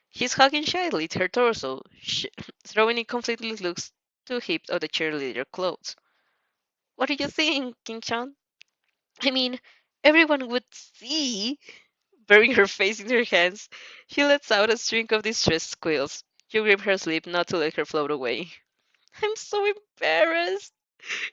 Speaker 2: She's hugging shyly her torso, throwing incompletely looks to heaps of the cheerleader clothes. What do you think, King-chan? I mean, everyone would see. Burying her face in her hands, she lets out a string of distressed squeals. You grip her sleeve not to let her float away. I'm so embarrassed.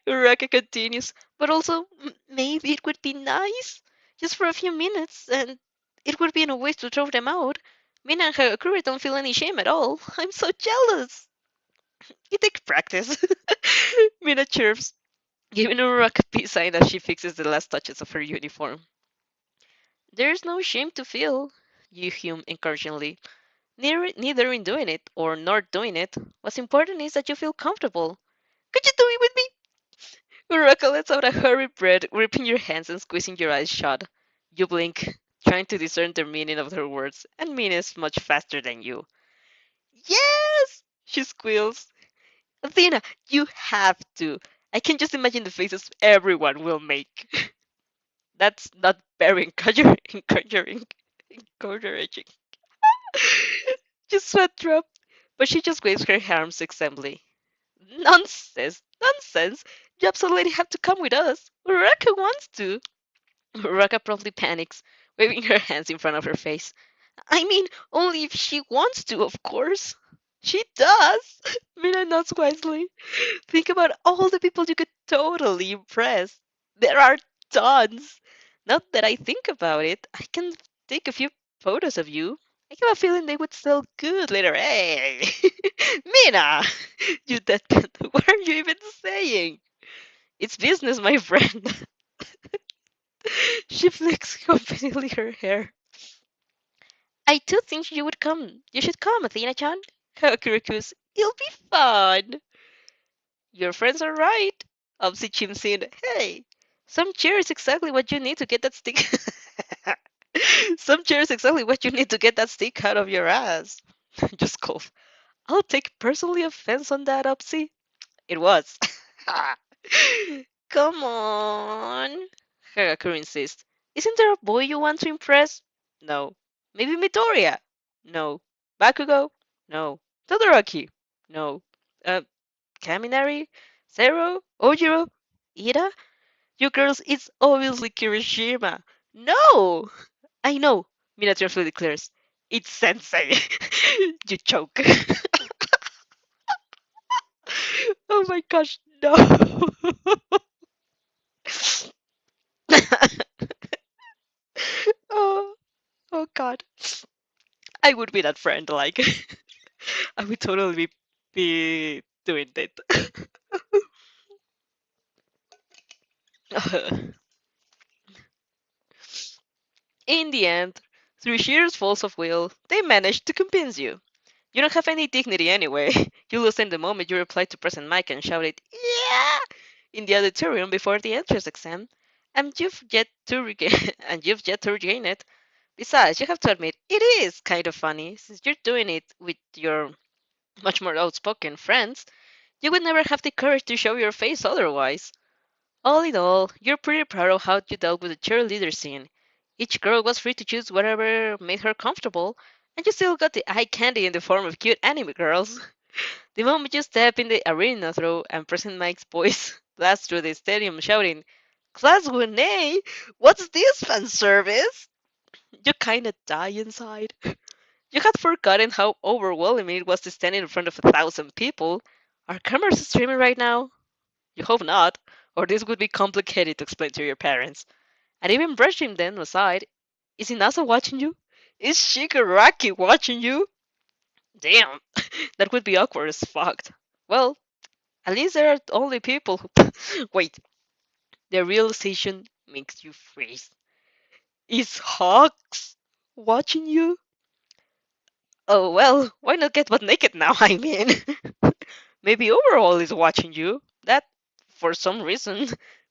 Speaker 2: Uraka continues, but also maybe it would be nice, just for a few minutes, and it would be no waste to throw them out. Mina and her crew don't feel any shame at all. I'm so jealous. It takes practice. Mina chirps, giving Uraka a peace sign as she fixes the last touches of her uniform. There's no shame to feel, you hume encouragingly. Neither in doing it or not doing it. What's important is that you feel comfortable. Could you do it with me? Uraka lets out a hurried breath, gripping your hands and squeezing your eyes shut. You blink, trying to discern the meaning of her words, and Mina's much faster than you. Yes! She squeals. Athena, you have to. I can just imagine the faces everyone will make. That's not very encouraging. Just sweat drop. But she just waves her arms exemplary. Nonsense! Nonsense! You absolutely have to come with us. Uraka wants to. Uraka promptly panics, waving her hands in front of her face. I mean, only if she wants to, of course. She does! Mina nods wisely. Think about all the people you could totally impress. There are tons. Not that I think about it, I can take a few photos of you. I have a feeling they would sell good later. Hey, Mina, you deadpan. What are you even saying? It's business, my friend. She flicks confidently her hair. I do think you would come. You should come, Athena-chan. Kakurikus. It'll be fun. Your friends are right. Upsi chimes in. Hey, some cheer is exactly what you need to get that stick. Some cheer is exactly what you need to get that stick out of your ass. Just cough. I'll take personally offense on that, Upsi. It was. Come on. Hagakure insists. Isn't there a boy you want to impress? No. Maybe Midoriya? No. Bakugo? No. Todoroki? No. Uh, Kaminari? Zero? Ojiro? Ida? You girls, it's obviously Kirishima. No! I know, Mina tearfully declares. It's Sensei. You choke. Oh my gosh, no. Oh, oh god. I would be that friend, like I would totally be doing it. In the end, through sheer force of will, they managed to convince you. You don't have any dignity anyway. You lose in the moment you reply to President Mike and shouted, "Yeah!" in the auditorium before the entrance exam, and you've yet to regain and you've yet to regain it. Besides, you have to admit, it is kind of funny, since you're doing it with your much more outspoken friends, you would never have the courage to show your face otherwise. All in all, you're pretty proud of how you dealt with the cheerleader scene. Each girl was free to choose whatever made her comfortable, and you still got the eye candy in the form of cute anime girls. The moment you step in the arena throw and President Mike's voice blasts through the stadium shouting, Class 1A, what's this fan service? You kinda die inside. You had forgotten how overwhelming it was to stand in front of 1,000 people. Are cameras streaming right now? You hope not, or this would be complicated to explain to your parents. And even brushing them aside, is Inasa watching you? Is Shigaraki watching you? Damn, that would be awkward as fuck. Well, at least there are only people who. Wait, the realization makes you freeze. Is Hawks watching you? Oh well, why not get butt naked now? I mean, maybe Overall is watching you. That, for some reason,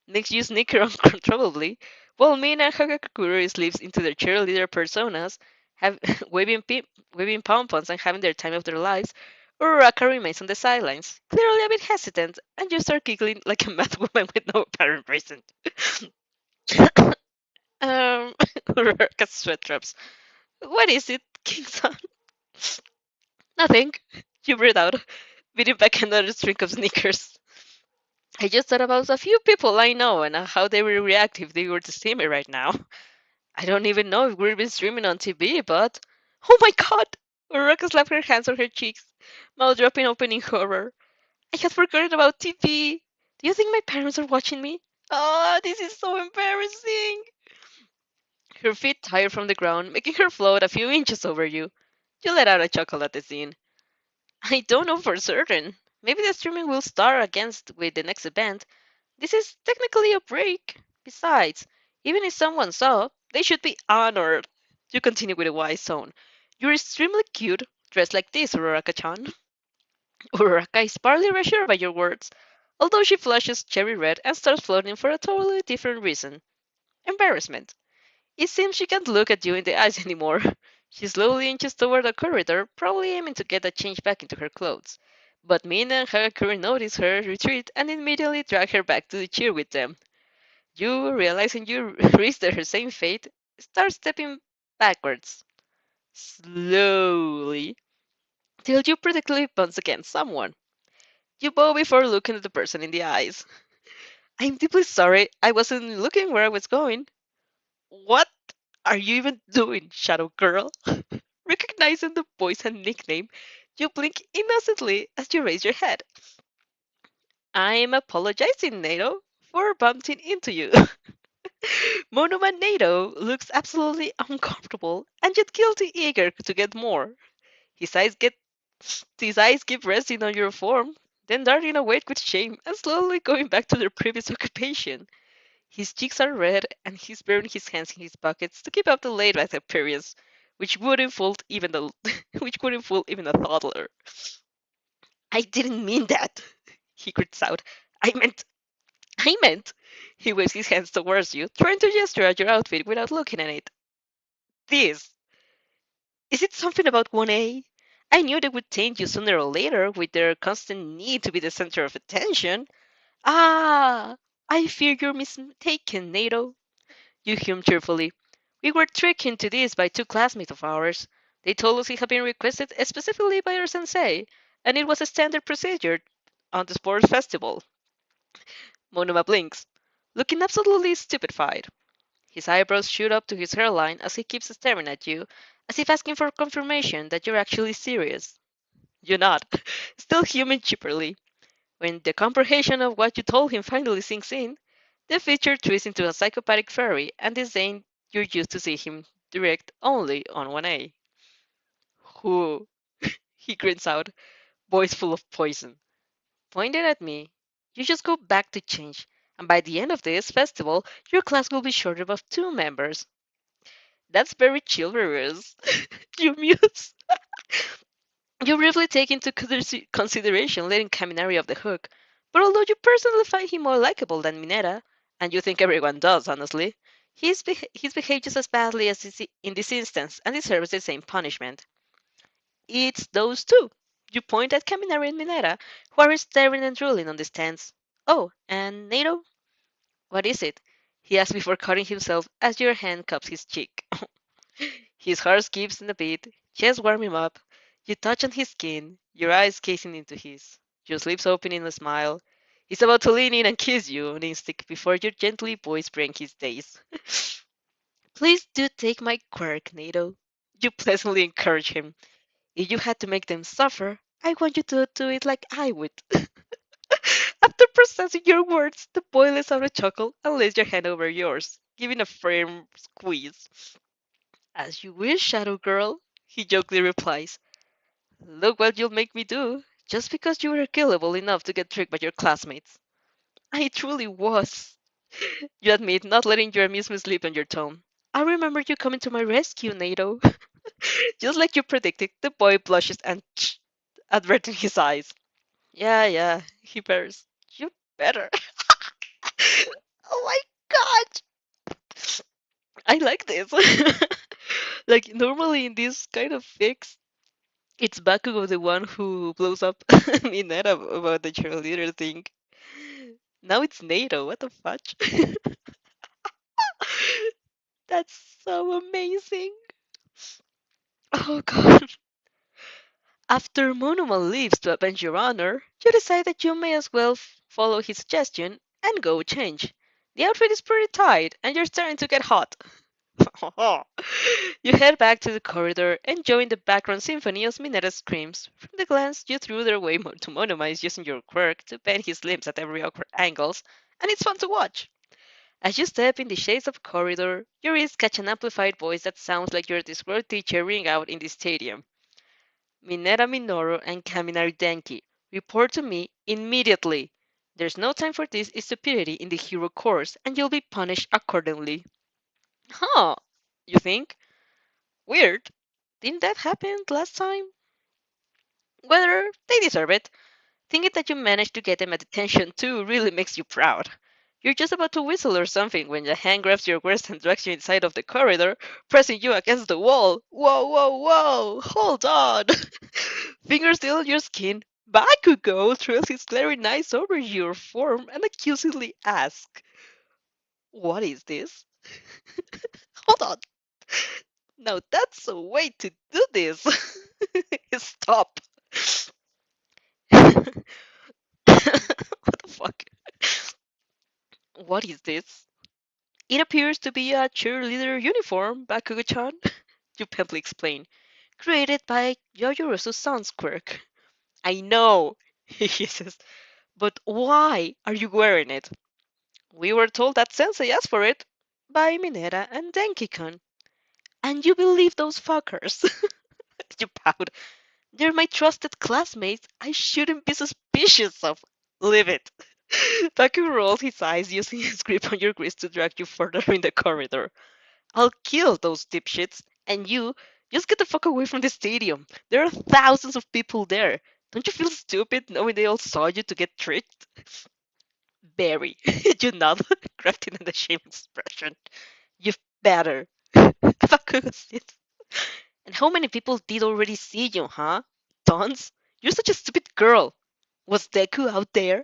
Speaker 2: makes you snicker uncontrollably. While Mina and Hagakure slips into their cheerleader personas, have waving waving pom-poms and having their time of their lives, Uraraka remains on the sidelines, clearly a bit hesitant, and you start giggling like a mad woman with no apparent reason. Uraraka's sweat drops. What is it, King-san? Nothing. You breathe out, beating back another string of sneakers. I just thought about a few people I know and how they would react if they were to see me right now. I don't even know if we've been streaming on TV, but. Oh my god! Uraraka slapped her hands on her cheeks, mouth dropping open in horror. I had forgotten about TV! Do you think my parents are watching me? Oh, this is so embarrassing! Her feet tired from the ground, making her float a few inches over you. You let out a chuckle at the scene. I don't know for certain. Maybe the streaming will start against with the next event. This is technically a break. Besides, even if someone saw, they should be honored. You continue with a wise tone. You're extremely cute, dressed like this, Uraraka-chan. Uraraka is partly reassured by your words, although she flushes cherry red and starts floating for a totally different reason. Embarrassment. It seems she can't look at you in the eyes anymore. She slowly inches toward the corridor, probably aiming to get a change back into her clothes. But Mina and Hagakure notice her retreat and immediately drag her back to the chair with them. You, realizing you risked her same fate, start stepping backwards, slowly, till you predictably bounce against someone. You bow before looking at the person in the eyes. I'm deeply sorry, I wasn't looking where I was going. What are you even doing, Shadow Girl? Recognizing the voice and nickname, you blink innocently as you raise your head. I'm apologizing, Nato, for bumping into you. Monoman Nato looks absolutely uncomfortable and yet guilty eager to get more. His eyes get his eyes keep resting on your form, then darting away with shame and slowly going back to their previous occupation. His cheeks are red and he's burying his hands in his pockets to keep up the laid back appearance, which wouldn't fool even the which wouldn't fool even a toddler. I didn't mean that, he grits out. I meant. He waves his hands towards you, trying to gesture at your outfit without looking at it. This. Is it something about 1A? I knew they would taint you sooner or later with their constant need to be the center of attention. Ah, I fear you're mistaken, Nato. You hum cheerfully. We were tricked into this by two classmates of ours. They told us it had been requested specifically by our sensei, and it was a standard procedure on the sports festival. Monoma blinks, looking absolutely stupefied. His eyebrows shoot up to his hairline as he keeps staring at you, as if asking for confirmation that you're actually serious. You nod, still humming chipperly. When the comprehension of what you told him finally sinks in, the feature twists into a psychopathic fury and disdain you're used to see him direct only on 1A. Who? He grins out, voice full of poison. Pointed at me. You just go back to change, and by the end of this festival, your class will be short of two members. That's very chivalrous. You muse. You briefly take into consideration letting Kaminari off the hook, but although you personally find him more likable than Mineta, and you think everyone does, honestly, he's behaved just as badly as in this instance and deserves the same punishment. It's those two. You point at Kaminari and Mineta, who are staring and drooling on the stands. Oh, and Nato? What is it? He asks before cutting himself as your hand cups his cheek. His heart skips in a beat, chest warming up. You touch on his skin, your eyes gazing into his, your lips open in a smile. He's about to lean in and kiss you an instant before your gently voice breaks his daze. Please do take my quirk, Nato. You pleasantly encourage him. If you had to make them suffer, I want you to do it like I would. After processing your words, the boy lets out a chuckle and lays your hand over yours, giving a firm squeeze. As you wish, Shadow Girl, he jokingly replies. Look what you'll make me do, just because you were gullible enough to get tricked by your classmates. I truly was. You admit not letting your amusement slip on your tongue. I remember you coming to my rescue, Nato. Just like you predicted, the boy blushes and averting his eyes. Yeah, he purrs. You better. Oh my god! I like this. Like, normally in this kind of fix, it's Bakugo the one who blows up Mineta about the cheerleader thing. Now it's NATO. What the fudge? That's so amazing. Oh god. After Monoma leaves to avenge your honor, you decide that you may as well follow his suggestion and go change. The outfit is pretty tight and you're starting to get hot. You head back to the corridor, enjoying the background symphony as Mineta screams. From the glance you threw their way to Monoma is using your quirk to bend his limbs at every awkward angles, and it's fun to watch. As you step in the shades of corridor, your ears catch an amplified voice that sounds like your Discord teacher ring out in the stadium. Mineta Minoru and Kaminari Denki, report to me immediately. There's no time for this stupidity in the hero course, and you'll be punished accordingly. Huh, you think? Weird. Didn't that happen last time? Whether they deserve it. Thinking that you managed to get them at attention too really makes you proud. You're just about to whistle or something when the hand grabs your waist and drags you inside of the corridor, pressing you against the wall. Whoa! Hold on! Fingers still on your skin, Bakugo trails his glaring eyes over your form and accusingly asks, what is this? Hold on. Now that's a way to do this. Stop. What the fuck? What is this? It appears to be a cheerleader uniform, Bakugo-chan. You promptly explain. Created by Yayorosu Sun's quirk. I know, he says. But why are you wearing it? We were told that Sensei asked for it. by Mineta and Denki-kun. And you believe those fuckers? You pout. They're my trusted classmates. I shouldn't be suspicious of. Leave it. Taku rolled his eyes, using his grip on your wrist to drag you further in the corridor. I'll kill those dipshits, and you just get the fuck away from the stadium. There are thousands of people there. Don't you feel stupid knowing they all saw you to get tricked? Barry, you nod, crafting an ashamed expression. You better. Taku sits. And how many people did already see you, huh? Tons? You're such a stupid girl. Was Deku out there?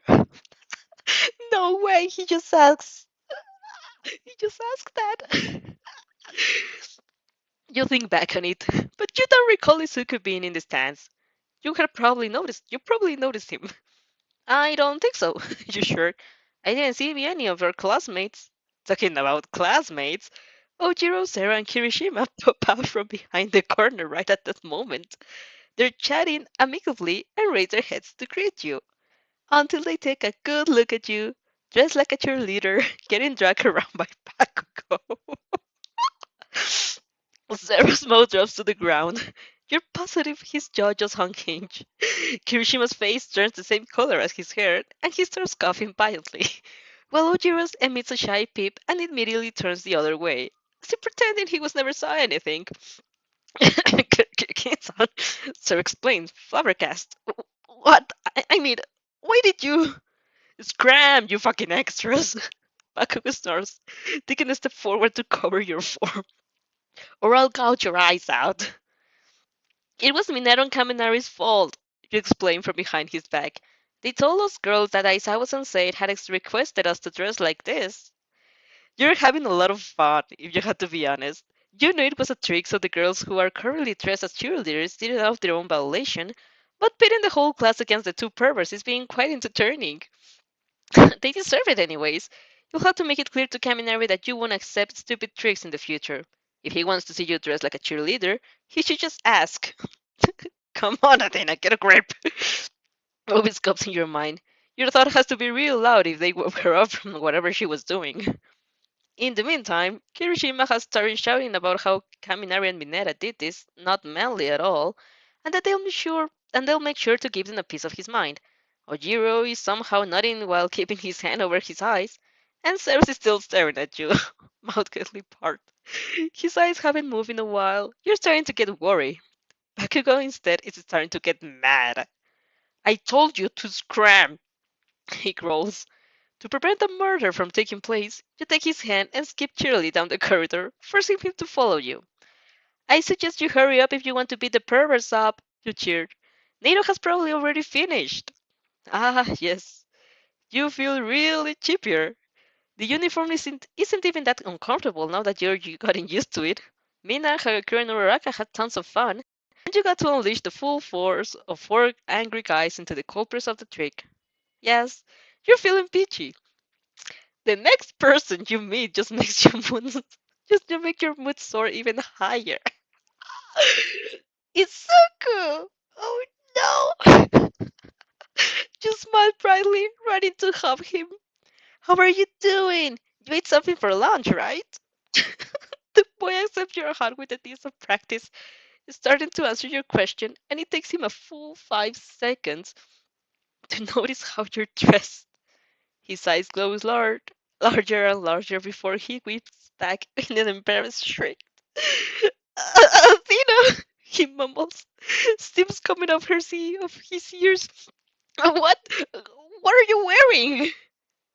Speaker 2: No way, he just asks. He just asked that. You think back on it, but you don't recall Izuku being in the stands. You probably noticed him. I don't think so. You sure? I didn't see any of our classmates. Talking about classmates, Ojiro, Sarah, and Kirishima pop out from behind the corner right at that moment. They're chatting amicably and raise their heads to greet you until they take a good look at you, dressed like a cheerleader, getting dragged around by Bakugo. Sarah's mouth drops to the ground. You're positive his jaw just unhinged. Kirishima's face turns the same color as his hair, and he starts coughing violently, while Ojiro's emits a shy peep and immediately turns the other way, as if pretending he was never saw anything. Kinsan, Sarah explains, flabbergasted. What? I mean, why did you... Scram, you fucking extras! Bakugo snarls, taking a step forward to cover your form, or I'll gouge your eyes out. It was Minero and Kaminari's fault, you explained from behind his back. They told us girls that Aizawa-sensei had requested us to dress like this. You're having a lot of fun, if you had to be honest. You knew it was a trick so the girls who are currently dressed as cheerleaders didn't have their own violation, but pitting the whole class against the two perverts is being quite entertaining. They deserve it anyways. You'll have to make it clear to Kaminari that you won't accept stupid tricks in the future. If he wants to see you dressed like a cheerleader, he should just ask. Come on, Athena, get a grip. Always comes in your mind. Your thought has to be real loud if they woke her up from whatever she was doing. In the meantime, Kirishima has started shouting about how Kaminari and Mineta did this not manly at all, and that they'll make sure to give them a piece of his mind. Ojiro is somehow nodding while keeping his hand over his eyes, and Ceres is still staring at you, mouth tightly part. His eyes haven't moved in a while. You're starting to get worried. Bakugo instead is starting to get mad. I told you to scram, he growls. To prevent the murder from taking place, you take his hand and skip cheerily down the corridor, forcing him to follow you. I suggest you hurry up if you want to beat the perverts up, you cheered. Nato has probably already finished. Ah, yes. You feel really cheaper. The uniform isn't even that uncomfortable now that you're getting used to it. Mina, Hagakure, and Uraraka had tons of fun, and you got to unleash the full force of four angry guys into the culprits of the trick. Yes, you're feeling peachy. The next person you meet just makes your mood just to make your mood soar even higher. It's so cool. Oh no! You smile brightly, running to hug him. How are you doing? You ate something for lunch, right? The boy accepts your hug with a decent practice, starting to answer your question, and it takes him a full 5 seconds to notice how you're dressed. His eyes glow larger and larger before he weeps back in an embarrassed shriek. Athena, he mumbles, steam's coming off of his ears. What? What are you wearing?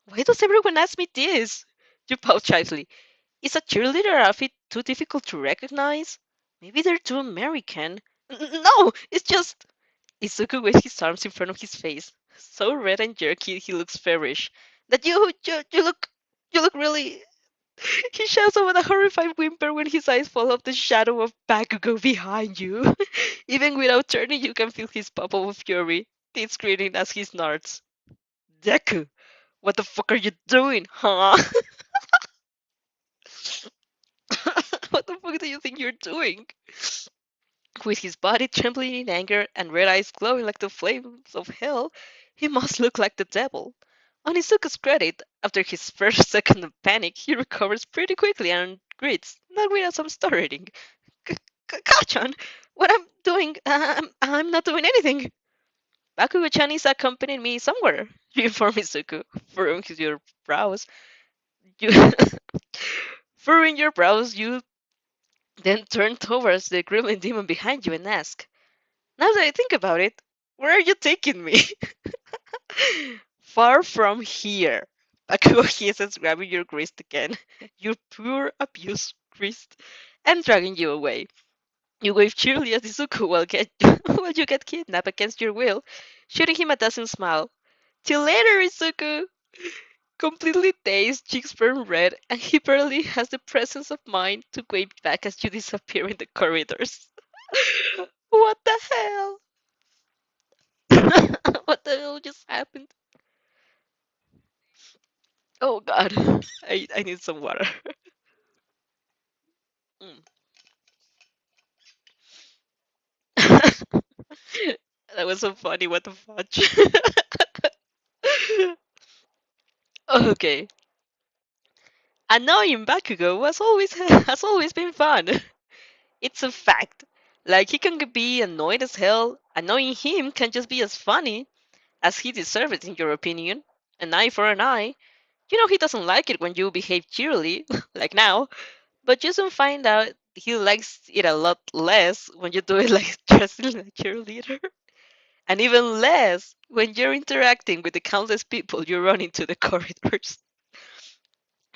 Speaker 2: Why does everyone ask me this? You pout shyly. Is a cheerleader outfit too difficult to recognize? Maybe they're too American. No, it's just... Izuku waves his arms in front of his face, so red and jerky he looks feverish. That you look really... He shouts with a horrified whimper when his eyes fall off the shadow of Bakugo behind you. Even without turning, you can feel his bubble of fury, teeth gritting as he snorts. Deku, what the fuck are you doing, huh? What the fuck do you think you're doing? With his body trembling in anger and red eyes glowing like the flames of hell, he must look like the devil. On Izuku's credit, After his first second of panic, he recovers pretty quickly and greets, not without some stuttering. Kachan, what I'm doing, I'm not doing anything. Bakugo-chan is accompanying me somewhere, you inform Izuku, furrowing your brows. You furrowing your brows, you then turn towards the gremlin demon behind you and ask, now that I think about it, where are you taking me? Far from here. Bakugo hisses, grabbing your wrist again. Your pure abuse wrist, and dragging you away. You wave cheerily at Izuku while you get kidnapped against your will, shooting him a dozen smile. Till later, Izuku! Completely dazed, cheeks burn red, and he barely has the presence of mind to wave back as you disappear in the corridors. What the hell? What the hell just happened? Oh god, I need some water. Mm. That was so funny, what the fudge? Okay. Annoying Bakugo has always been fun. It's a fact. Like he can be annoyed as hell. Annoying him can just be as funny as he deserves it in your opinion. An eye for an eye. You know he doesn't like it when you behave cheerily, like now, but you soon find out he likes it a lot less when you do it like just like a cheerleader. And even less when you're interacting with the countless people you run into the corridors.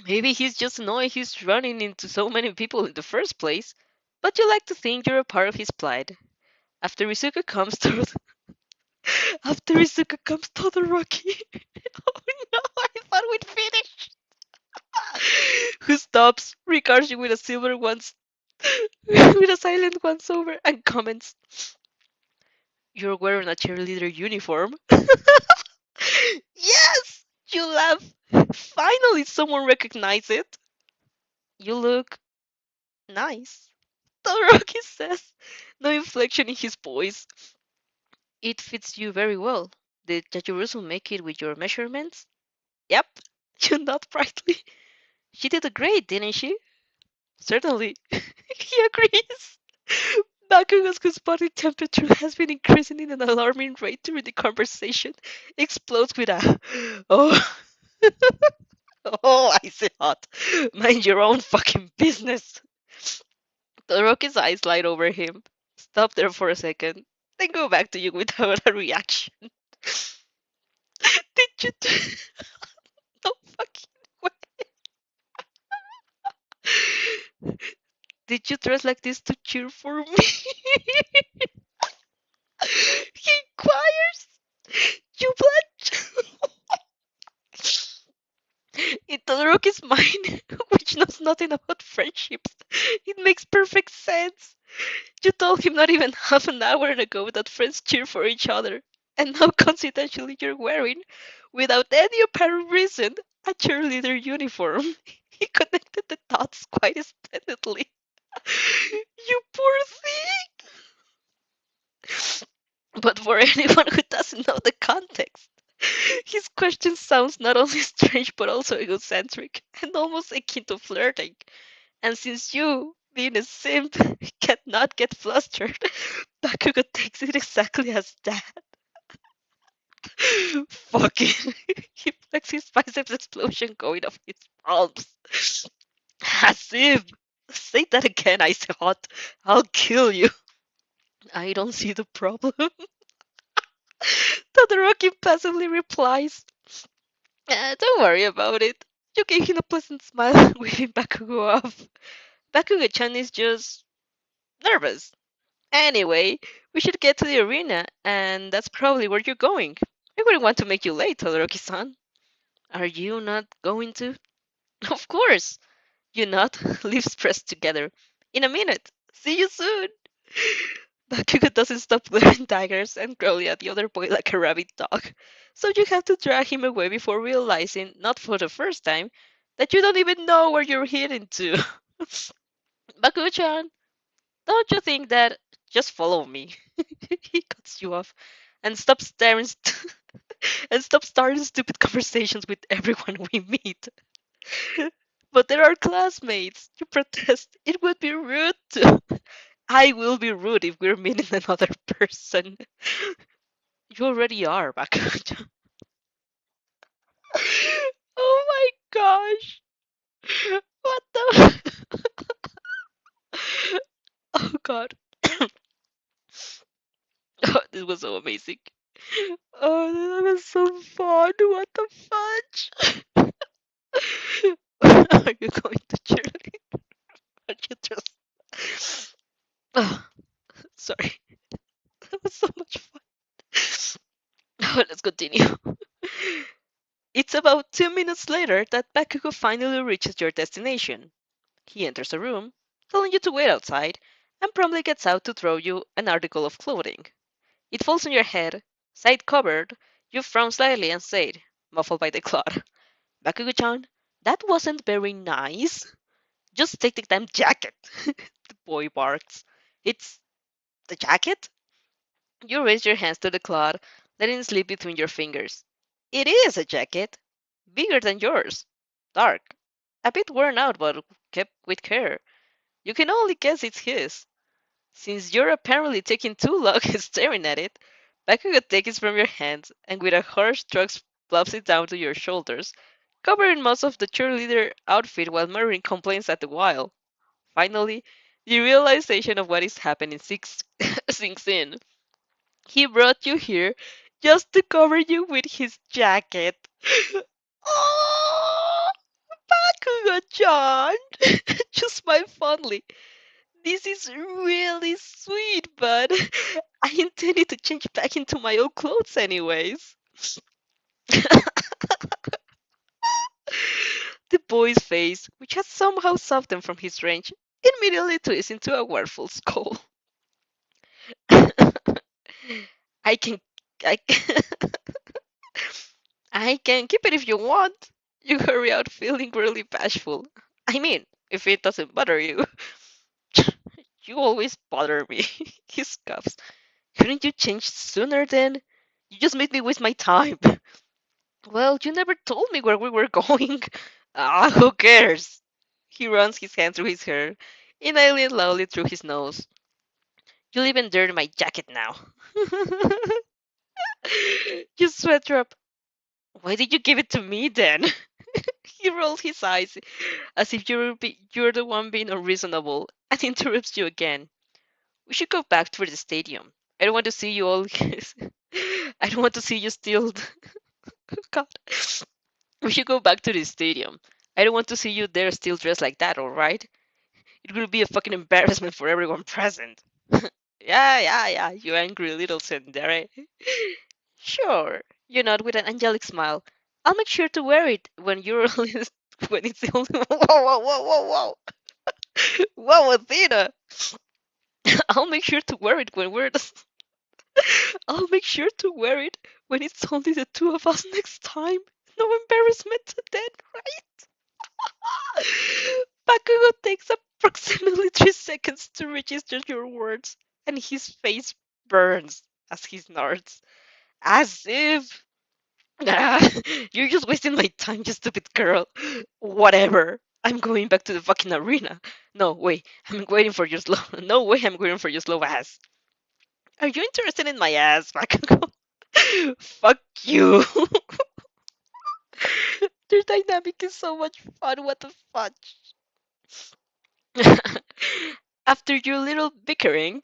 Speaker 2: Maybe he's just annoyed he's running into so many people in the first place, but you like to think you're a part of his pride. After Izuku comes to after Izuku comes Todoroki. Oh no, I thought we'd finish. Who stops, regards you with a silver once with a silent once over and comments, you're wearing a cheerleader uniform. Yes! You laugh. Finally someone recognized it. You look nice. Todoroki says, no inflection in his voice. It fits you very well. Did Yajirusu make it with your measurements? Yep. You nod brightly. She did great, didn't she? Certainly. He agrees. Bakugo's whose body temperature has been increasing in an alarming rate during the conversation explodes with a oh oh icy hot. Mind your own fucking business. Todoroki's eyes light over him. Stop there for a second. Then go back to you without a reaction. Did you no fucking way. Did you dress like this to cheer for me? He inquires. You blush. In Todoroki's mind, which knows nothing about friendships, it makes perfect sense. You told him not even half an hour ago that friends cheer for each other, and now coincidentally you're wearing, without any apparent reason, a cheerleader uniform. He connected the dots quite splendidly. You poor thing! But for anyone who doesn't know the context, his question sounds not only strange but also egocentric and almost akin to flirting. And since you, being a simp, cannot get flustered, Bakugo takes it exactly as that. Fucking. He flex his biceps explosion going off his palms. As if. Say that again, Ice Hot. I'll kill you. I don't see the problem. Todoroki passively replies, don't worry about it. You gave him a pleasant smile, waving Bakugo off. Bakugo-chan is just nervous. Anyway, we should get to the arena, and that's probably where you're going. I wouldn't want to make you late, Todoroki-san. Are you not going to? Of course! You nod, lips pressed together. In a minute. See you soon! Bakugo doesn't stop glaring daggers and growling at the other boy like a rabid dog, so you have to drag him away before realizing, not for the first time, that you don't even know where you're heading to. Bakugo-chan, don't you think that just follow me? He cuts you off and stops staring and stop starting stupid conversations with everyone we meet. But there are classmates. You protest. It would be rude to. I will be rude if we're meeting another person. You already are, Bakugo. Oh my gosh. What the? Oh god. Oh, this was so amazing. Oh, that was so fun. What the fudge? Are you going to cheerlead? Are you just. Oh, sorry. That was so much fun. Oh, let's continue. It's about 2 minutes later that Bakugo finally reaches your destination. He enters a room, telling you to wait outside, and promptly gets out to throw you an article of clothing. It falls on your head, side covered, you frown slightly and say, muffled by the cloth, Bakugo-chan, that wasn't very nice. Just take the damn jacket. The boy barks. It's the jacket? You raise your hands to the cloth, letting it slip between your fingers. It is a jacket. Bigger than yours. Dark. A bit worn out, but kept with care. You can only guess it's his. Since you're apparently taking too long staring at it, Bakugo takes it from your hands and with a harsh stroke plops it down to your shoulders, covering most of the cheerleader outfit while murmuring complaints at the while. Finally, the realization of what is happening sinks in. He brought you here just to cover you with his jacket. Oh, Bakugo-chan! Just smile fondly. This is really sweet, but I intended to change back into my old clothes anyways. The boy's face, which had somehow softened from his rage, immediately twists into a wonderful skull. I can, I, I can keep it if you want. You hurry out feeling really bashful. I mean, if it doesn't bother you. You always bother me, he scoffs. Couldn't you change sooner then? You just made me waste my time. Well, you never told me where we were going. Ah, who cares? He runs his hand through his hair, inhaling loudly through his nose. You'll even dirty my jacket now. You sweat drop. Why did you give it to me then? He rolls his eyes as if you're the one being unreasonable and interrupts you again. We should go back to the stadium. I don't want to see you all. I don't want to see you still. God. We should go back to the stadium. I don't want to see you there still dressed like that, alright? It will be a fucking embarrassment for everyone present. Yeah, you angry little tsundere. Sure, you nod with an angelic smile. I'll make sure to wear it when you're when it's the only whoa. Whoa, Athena! I'll make sure to wear it when we're I'll make sure to wear it when it's only the two of us next time. No embarrassment then, right? Bakugo takes approximately 3 seconds to register your words, and his face burns as he snorts. As if. Ah, you're just wasting my time, you stupid girl. Whatever. I'm going back to the fucking arena. No, wait. I'm waiting for your slow. No way I'm waiting for your slow ass. Are you interested in my ass, Bakugo? Fuck you. Their dynamic is so much fun. What the fudge? After your little bickering,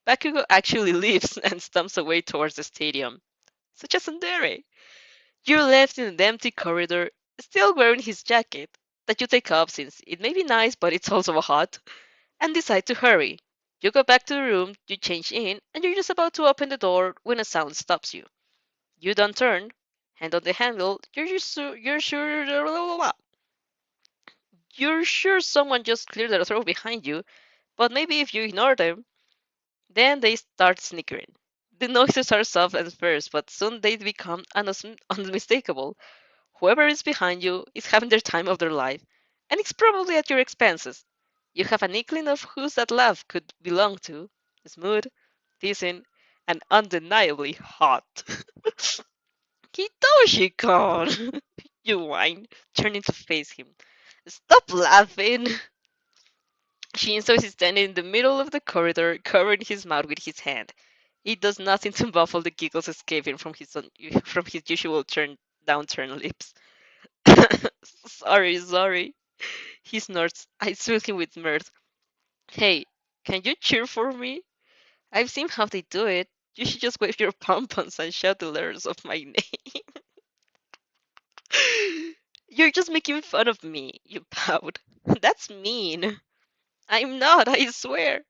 Speaker 2: Bakugo actually leaves and stumps away towards the stadium. Such a tsundere. You're left in an empty corridor, still wearing his jacket, that you take off since it may be nice but it's also hot, and decide to hurry. You go back to the room, you change in, and you're just about to open the door when a sound stops you. You don't turn, hand on the handle, you're sure someone just cleared the throat behind you, but maybe if you ignore them, then they start snickering. The noises are soft at first, but soon they become unmistakable. Whoever is behind you is having their time of their life, and it's probably at your expenses. You have an inkling of whose that laugh could belong to. Smooth, decent, and undeniably hot. Hitoshi-kun! You whine, turning to face him. Stop laughing! Shinzo is standing in the middle of the corridor, covering his mouth with his hand. He does nothing to muffle the giggles escaping from his usual downturned lips. Sorry. He snorts, eyes twinkling with mirth. Hey, can you cheer for me? I've seen how they do it. You should just wave your pom-poms and shout the letters of my name. You're just making fun of me, you pout. That's mean. I'm not, I swear.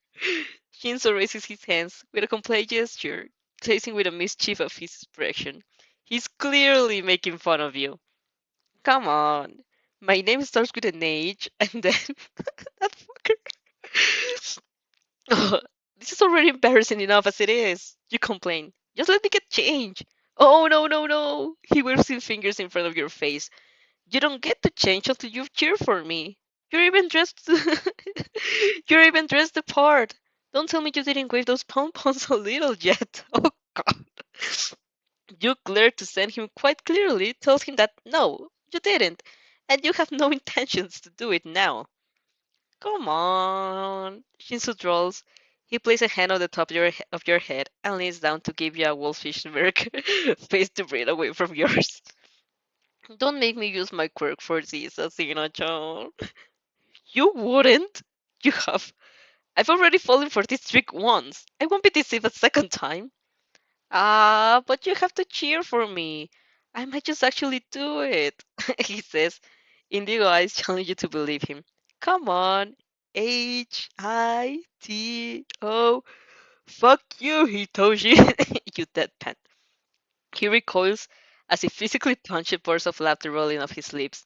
Speaker 2: Shinzo raises his hands with a complete gesture, glazing with a mischief of his expression. He's clearly making fun of you. Come on. My name starts with an H, and then that fucker. Oh, this is already embarrassing enough as it is. You complain. Just let me get change. Oh, no. He waves his fingers in front of your face. You don't get to change until you cheer for me. You're even dressed. You're even dressed the part. Don't tell me you didn't wave those pom-poms a little yet. Oh God. You glare to send him quite clearly, tells him that no, you didn't, and you have no intentions to do it now. Come on, Shinsu drawls. He places a hand on the top of your head and leans down to give you a wolfish smirk, face to breathe away from yours. Don't make me use my quirk for this, Asina-chan. You wouldn't. You have. I've already fallen for this trick once. I won't be deceived a second time. Ah, but you have to cheer for me. I might just actually do it, he says. Indigo eyes challenge you to believe him. Come on. Hito. Fuck you, Hitoshi. You deadpan. He recoils as he physically punches bursts of laughter rolling off his lips.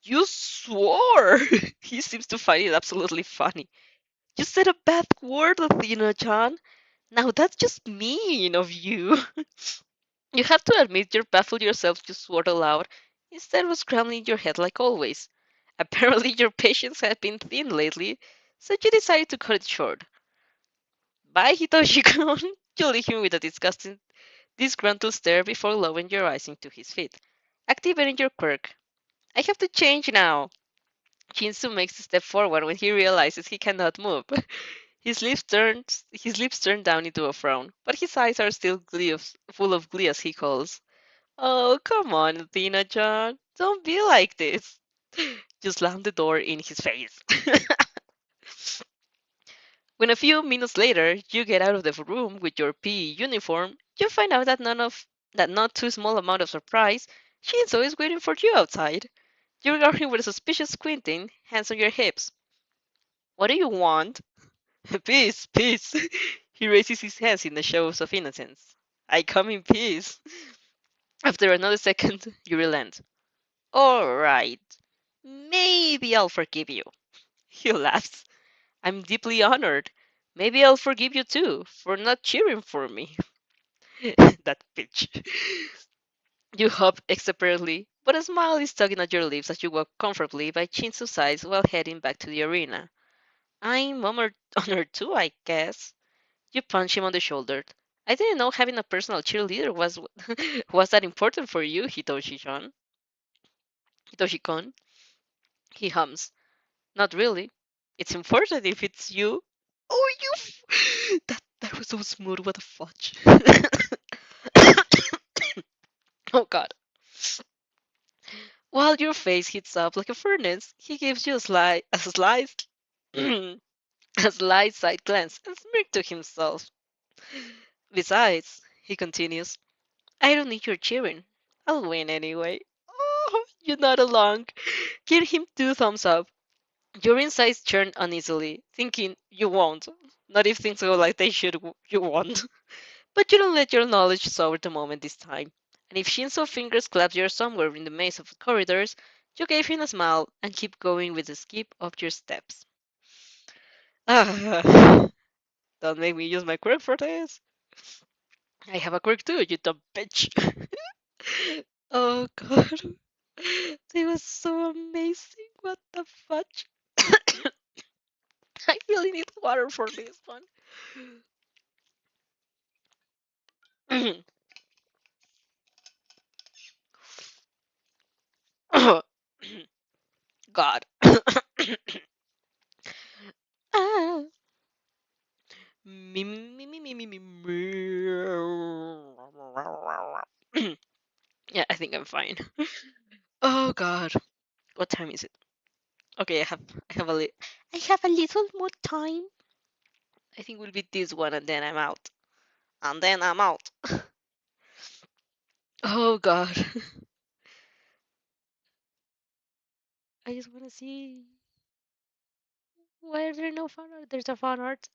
Speaker 2: You swore! He seems to find it absolutely funny. You said a bad word, Athena-chan. Now that's just mean of you. You have to admit you're baffled yourself you swore aloud, instead of scrambling in your head like always. Apparently your patience has been thin lately, so you decided to cut it short. Bye, Hitoshi-kun. You leave him with a disgruntled stare before lowering your eyes into his feet. Activating your quirk. I have to change now. Shinsu makes a step forward when he realizes he cannot move. His lips turn down into a frown, but his eyes are still full of glee as he calls. Oh, come on, Athena-chan. Don't be like this. You slam the door in his face. When a few minutes later you get out of the room with your PE uniform, you find out that not too small amount of surprise, Shinzo is waiting for you outside. You regard him with a suspicious squinting, hands on your hips. What do you want? Peace. He raises his hands in a show of innocence. I come in peace. After another second, you relent. Alright. Maybe I'll forgive you. He laughs. I'm deeply honored. Maybe I'll forgive you too, for not cheering for me. That bitch. You hop exasperately, but a smile is tugging at your lips as you walk comfortably by Shinsu's side while heading back to the arena. I'm honored too, I guess. You punch him on the shoulder. I didn't know having a personal cheerleader was was that important for you, Hitoshi-chan. Hitoshi-kun. He hums. Not really. It's important if it's you. Oh, that was so smooth. What the fudge? Oh God. While your face heats up like a furnace, he gives you a slight side glance and smirk to himself. Besides, he continues, I don't need your cheering. I'll win anyway. Oh, you nod along. Give him two thumbs up. Your insides churn uneasily, thinking you won't. Not if things go like they should, you won't. But you don't let your knowledge sour the moment this time. And if Shinzo fingers claps you somewhere in the maze of corridors, you gave him a smile and keep going with the skip of your steps. Ah, don't make me use my quirk for this. I have a quirk too, you dumb bitch. Oh God. It was so amazing. What the fudge? I really need water for this one. God. Ah. Me, me, me, me, me, me, me. Yeah, I think I'm fine. Oh God, what time is it? Okay, I have a little more time. I think will be this one, and then I'm out. And then I'm out. Oh God, I just want to see. Why are there no fan art? There's a fan art.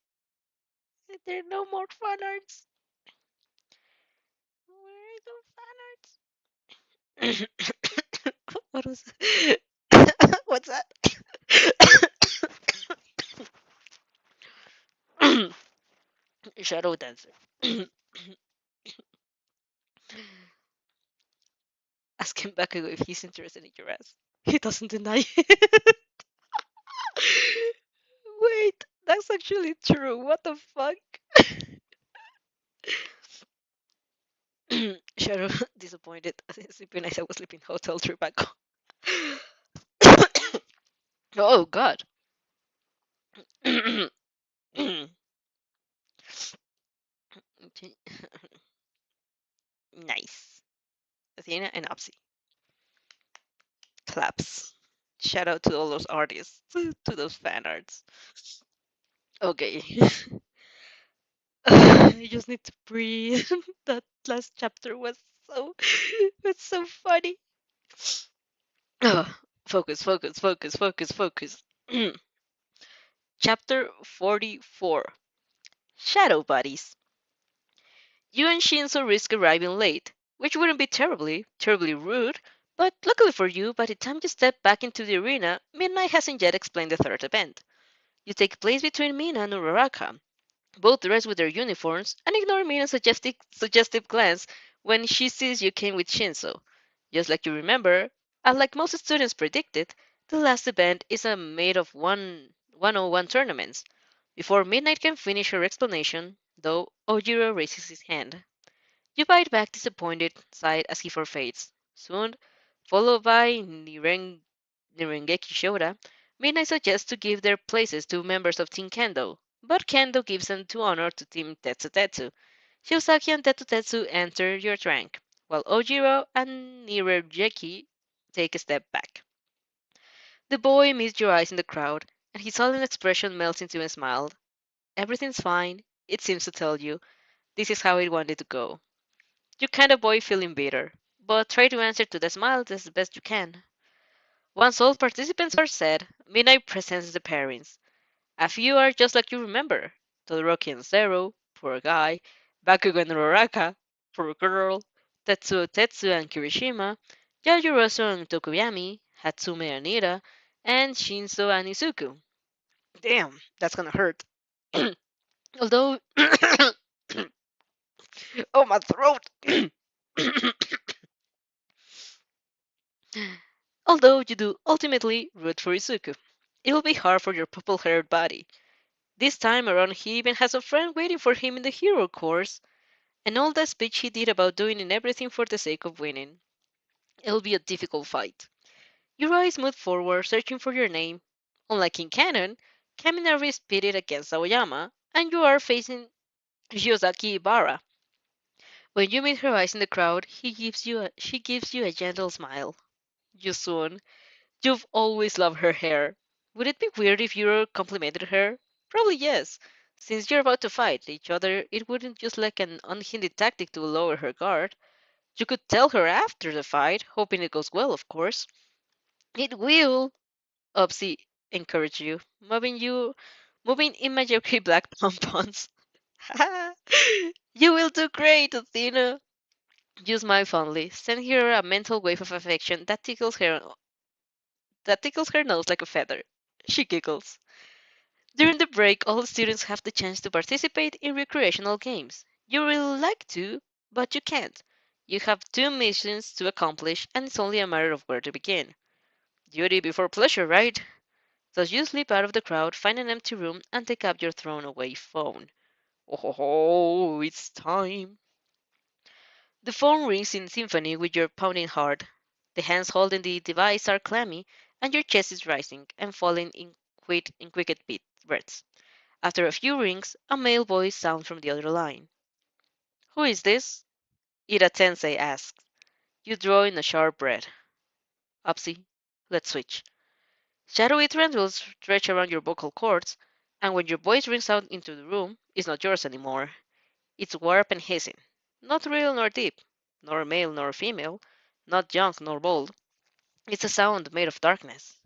Speaker 2: There are no more fan arts. Where are the fan arts? What was? What's that? Shadow dancer. Ask him back if he's interested in your ass. He doesn't deny it. Wait, that's actually true. What the fuck? Shadow disappointed. Sleeping nice. I was sleeping hotel Tribaco. Oh god. Nice. Athena and Opsy. Claps. Shout out to all those artists, to those fan arts. Okay. I just need to breathe. That last chapter was so was so funny. Ugh. Focus, focus, focus, focus, focus. Chapter 44. Shadow Buddies. You and Shinzo risk arriving late, which wouldn't be terribly rude, but luckily for you, by the time you step back into the arena, Midnight hasn't yet explained the third event. You take place between Mina and Uraraka, both dressed with their uniforms, and ignore Mina's suggestive glance when she sees you came with Shinzo. Just like you remember, and like most students predicted, the last event is a made of 101 tournaments. Before Midnight can finish her explanation, though, Ojiro raises his hand. You bite back disappointed sigh as he forfeits. Soon, followed by Nirengeki Shota, Midnight suggests to give their places to members of Team Kendo, but Kendo gives them to honor to Team Tetsu Tetsu. Shiosaki and Tetsu Tetsu enter your rank, while Ojiro and Nirengeki take a step back. The boy meets your eyes in the crowd, and his solemn expression melts into a smile. Everything's fine, it seems to tell you. This is how it wanted to go. You kind of avoid feeling bitter, but try to answer to the smile as best you can. Once all participants are said, Midnight presents the pairings. A few are just like you remember. Todoroki and Zero, poor guy, Bakugo and Roraka, poor girl, Tetsuo Tetsu and Kirishima, Yajiroso and Tokuyami, Hatsume and Ira, and Shinzo and Izuku. Damn, that's gonna hurt. Although, oh my throat! Although you do ultimately root for Izuku. It will be hard for your purple-haired buddy. This time around he even has a friend waiting for him in the hero course, and all that speech he did about doing and everything for the sake of winning. It'll be a difficult fight. Your eyes move forward, searching for your name. Unlike in canon, Kaminari is pitted against Aoyama, and you are facing Shiozaki Ibara. When you meet her eyes in the crowd, she gives you a gentle smile. Yusun, you've always loved her hair. Would it be weird if you complimented her? Probably yes. Since you're about to fight each other, it wouldn't just like an unhindered tactic to lower her guard. You could tell her after the fight, hoping it goes well, of course. It will, Upsy encourage you, moving imaginary black pompons. You will do great, Athena. You smile fondly, send her a mental wave of affection that tickles her nose like a feather. She giggles. During the break, all students have the chance to participate in recreational games. You really like to, but you can't. You have two missions to accomplish, and it's only a matter of where to begin. Duty before pleasure, right? So you slip out of the crowd, find an empty room, and take up your thrown away phone. Oh, it's time. The phone rings in symphony with your pounding heart. The hands holding the device are clammy, and your chest is rising and falling in quick breaths. After a few rings, a male voice sounds from the other line. Who is this? Ida Tensei asks. You draw in a sharp breath. Upsy, let's switch. Shadowy trends will stretch around your vocal cords, and when your voice rings out into the room, it's not yours anymore. It's warped and hissing. Not real nor deep, nor male nor female, not young nor bold. It's a sound made of darkness.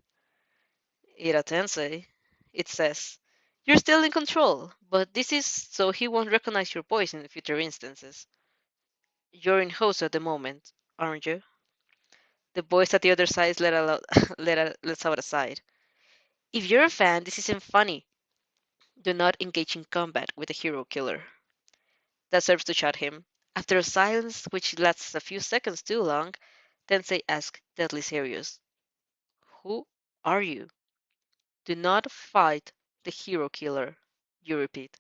Speaker 2: Ira Tensei, it says. You're still in control, but this is so he won't recognize your voice in future instances. You're in host at the moment, aren't you? The voice at the other side lets out a sigh. If you're a fan, this isn't funny. Do not engage in combat with a hero killer. That serves to shut him. After a silence which lasts a few seconds too long, Tensei asks, deadly serious, who are you? Do not fight the hero killer, you repeat.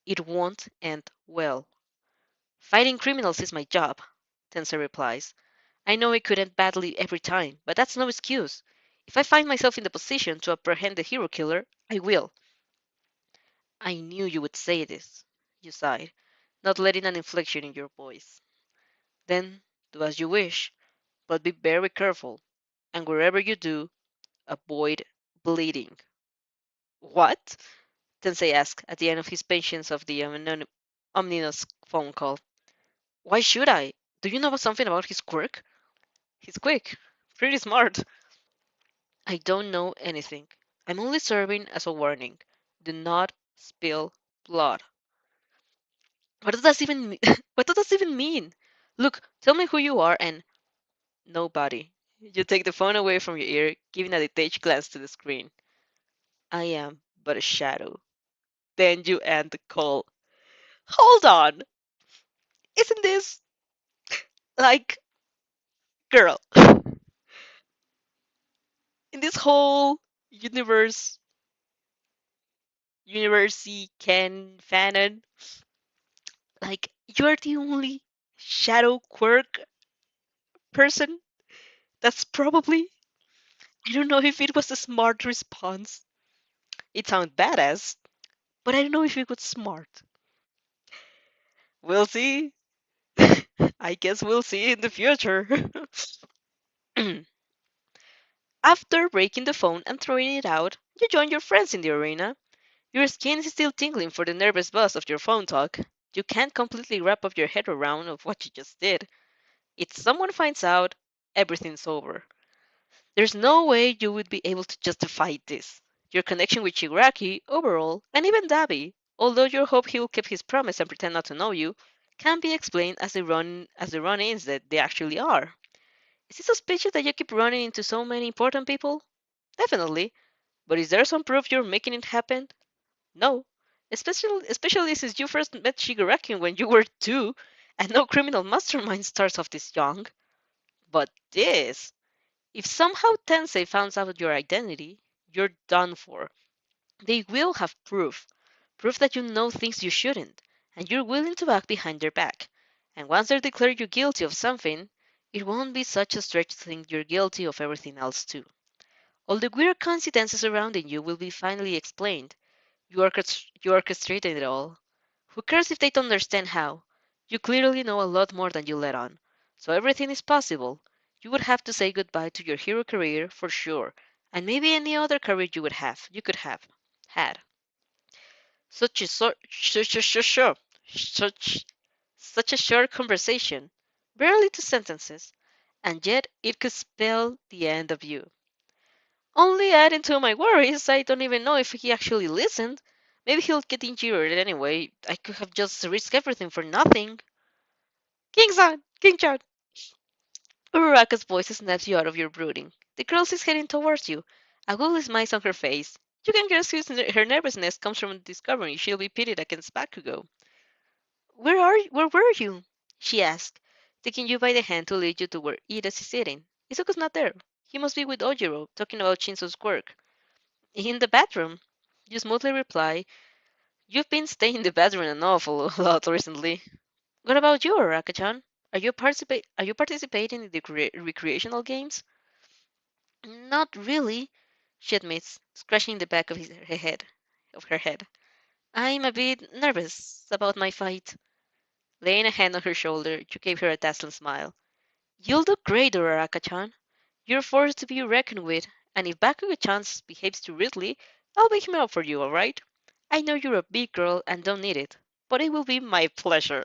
Speaker 2: It won't end well. Fighting criminals is my job, Tensei replies. I know it could end badly every time, but that's no excuse. If I find myself in the position to apprehend the hero killer, I will. I knew you would say this, you sighed, not letting an inflection in your voice. Then do as you wish, but be very careful, and wherever you do, avoid bleeding. What? Tensei asked at the end of his patience of the ominous phone call. Why should I? Do you know something about his quirk? He's quick, pretty smart. I don't know anything. I'm only serving as a warning. Do not spill blood. What does that even mean? What does that even mean? Look, tell me who you are and nobody. You take the phone away from your ear, giving a detached glance to the screen. I am but a shadow. Then you end the call. Hold on! Isn't this like, girl, in this whole universe can fanon, like, you're the only shadow quirk person? That's probably. I don't know if it was a smart response. It sounded badass, but I don't know if it was smart. We'll see. I guess we'll see in the future. After breaking the phone and throwing it out, you join your friends in the arena. Your skin is still tingling for the nervous buzz of your phone talk. You can't completely wrap up your head around of what you just did. If someone finds out, everything's over. There's no way you would be able to justify this. Your connection with Shigaraki, overall, and even Dabi, although you hope he will keep his promise and pretend not to know you, can be explained as the run-ins that they actually are. Is it suspicious that you keep running into so many important people? Definitely. But is there some proof you're making it happen? No. Especially since you first met Shigaraki when you were 2, and no criminal mastermind starts off this young. But this, if somehow Tensei finds out your identity, you're done for. They will have proof. Proof that you know things you shouldn't, and you're willing to act behind their back. And once they declare you guilty of something, it won't be such a stretch to think you're guilty of everything else too. All the weird coincidences surrounding you will be finally explained. You orchestrated it all. Who cares if they don't understand how? You clearly know a lot more than you let on. So everything is possible. You would have to say goodbye to your hero career for sure, and maybe any other career you could have had. Such a such such a short conversation, barely 2 sentences, and yet it could spell the end of you. Only adding to my worries, I don't even know if he actually listened. Maybe he'll get injured anyway. I could have just risked everything for nothing. King-san! King-chan! Uraraka's voice snaps you out of your brooding. The girl is heading towards you. A googly smile on her face. You can guess her nervousness comes from discovering she'll be pitted against Bakugo. Where were you? She asked, taking you by the hand to lead you to where Ida is sitting. Izuku's not there. He must be with Ojiro, talking about Shinso's work. In the bathroom. You smoothly reply, you've been staying in the bathroom an awful lot recently. What about you, Araka-chan?
Speaker 3: Are you participating in the recreational games? Not really, she admits, scratching the back of her head. I'm a bit nervous about my fight. Laying a hand on her shoulder, you gave her a dazzling smile. You'll do great, Uraraka-chan. You're a force to be reckoned with, and if Bakugo-chan behaves too rudely, I'll wake him up for you, alright? I know you're a big girl and don't need it, but it will be my pleasure.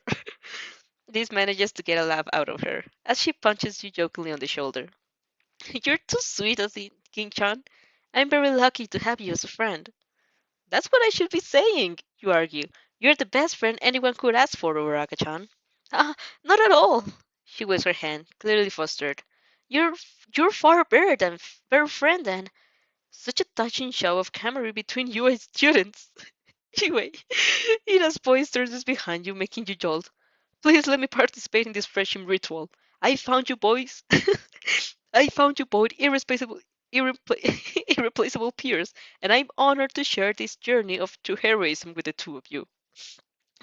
Speaker 3: This manages to get a laugh out of her, as she punches you jokingly on the shoulder. You're too sweet, King-chan. I'm very lucky to have you as a friend. That's what I should be saying, you argue. You're the best friend anyone could ask for, Uraraka-chan. Ah, not at all. She waves her hand, clearly flustered. You're you're far better friend than such a touching show of camaraderie between you and students. Anyway, Ina's voice turns behind you, making you jolt. Please let me participate in this friendship ritual. I found you boys. I found you both irreplaceable peers, and I'm honored to share this journey of true heroism with the two of you.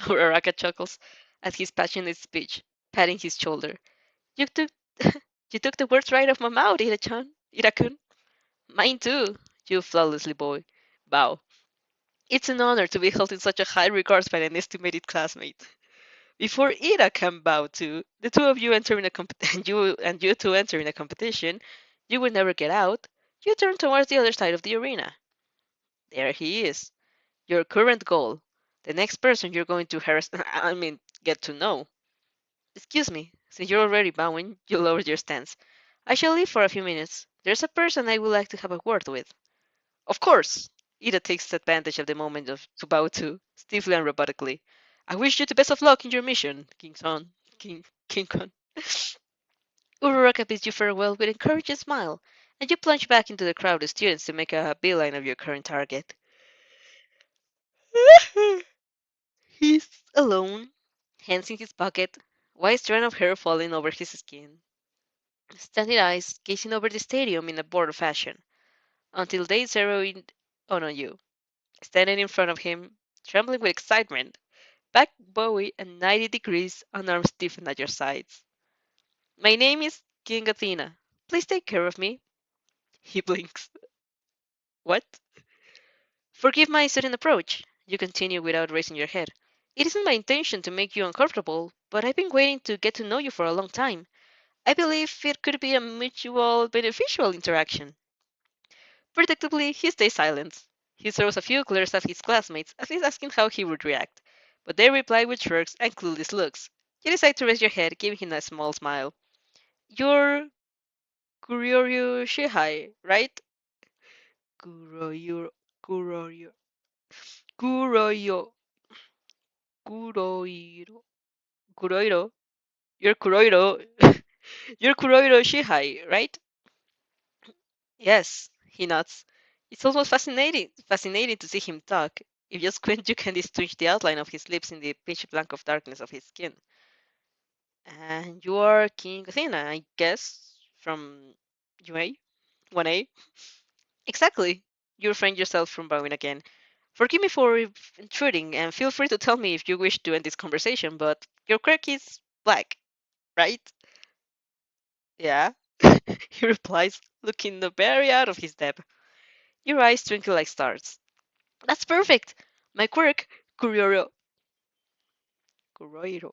Speaker 3: Uraraka chuckles at his passionate speech, patting his shoulder. You took you took the words right off my mouth, Ira-kun. Mine too, you flawlessly boy. Bow. It's an honor to be held in such a high regard by an estimated classmate. Before Ira can bow to, the two of you entering a you two entering a competition, you will never get out. You turn towards the other side of the arena. There he is, your current goal, the next person you're going to harass. Get to know. Excuse me, since you're already bowing, you lower your stance. I shall leave for a few minutes. There's a person I would like to have a word with. Of course! Ida takes advantage of the moment to bow to, stiffly and robotically. I wish you the best of luck in your mission, King Kong. Uraraka bids you farewell with an encouraging smile, and you plunge back into the crowd of students to make a beeline of your current target. He's alone, hands in his pocket, white strand of hair falling over his skin, standing eyes gazing over the stadium in a bored fashion, until they zero in on you, standing in front of him, trembling with excitement, back bowed at 90 degrees and arms stiffened at your sides. My name is King Athena. Please take care of me. He blinks. What? Forgive my sudden approach, you continue without raising your head. It isn't my intention to make you uncomfortable, but I've been waiting to get to know you for a long time. I believe it could be a mutual beneficial interaction. Predictably, he stays silent. He throws a few glares at his classmates, as if asking how he would react, but they reply with shrugs and clueless looks. You decide to raise your head, giving him a small smile. You're Kuryoryu Shihai, right? Kuroyo, Kuroyo, Kuroyo, Kuroiro, Kuroiro. You're Kuroiro. You're Kuroiro Shihai, right? Yes, he nods. It's almost fascinating to see him talk. If you squint, you can distinguish the outline of his lips in the pitch black of darkness of his skin. And you are King Athena, I guess, from UA? 1A? Exactly. You refrain yourself from bowing again. Forgive me for intruding, and feel free to tell me if you wish to end this conversation, but your quirk is black, right? Yeah, he replies, looking very out of his depth. Your eyes twinkle like stars. That's perfect! My quirk, Kuroiro, Kuroiro,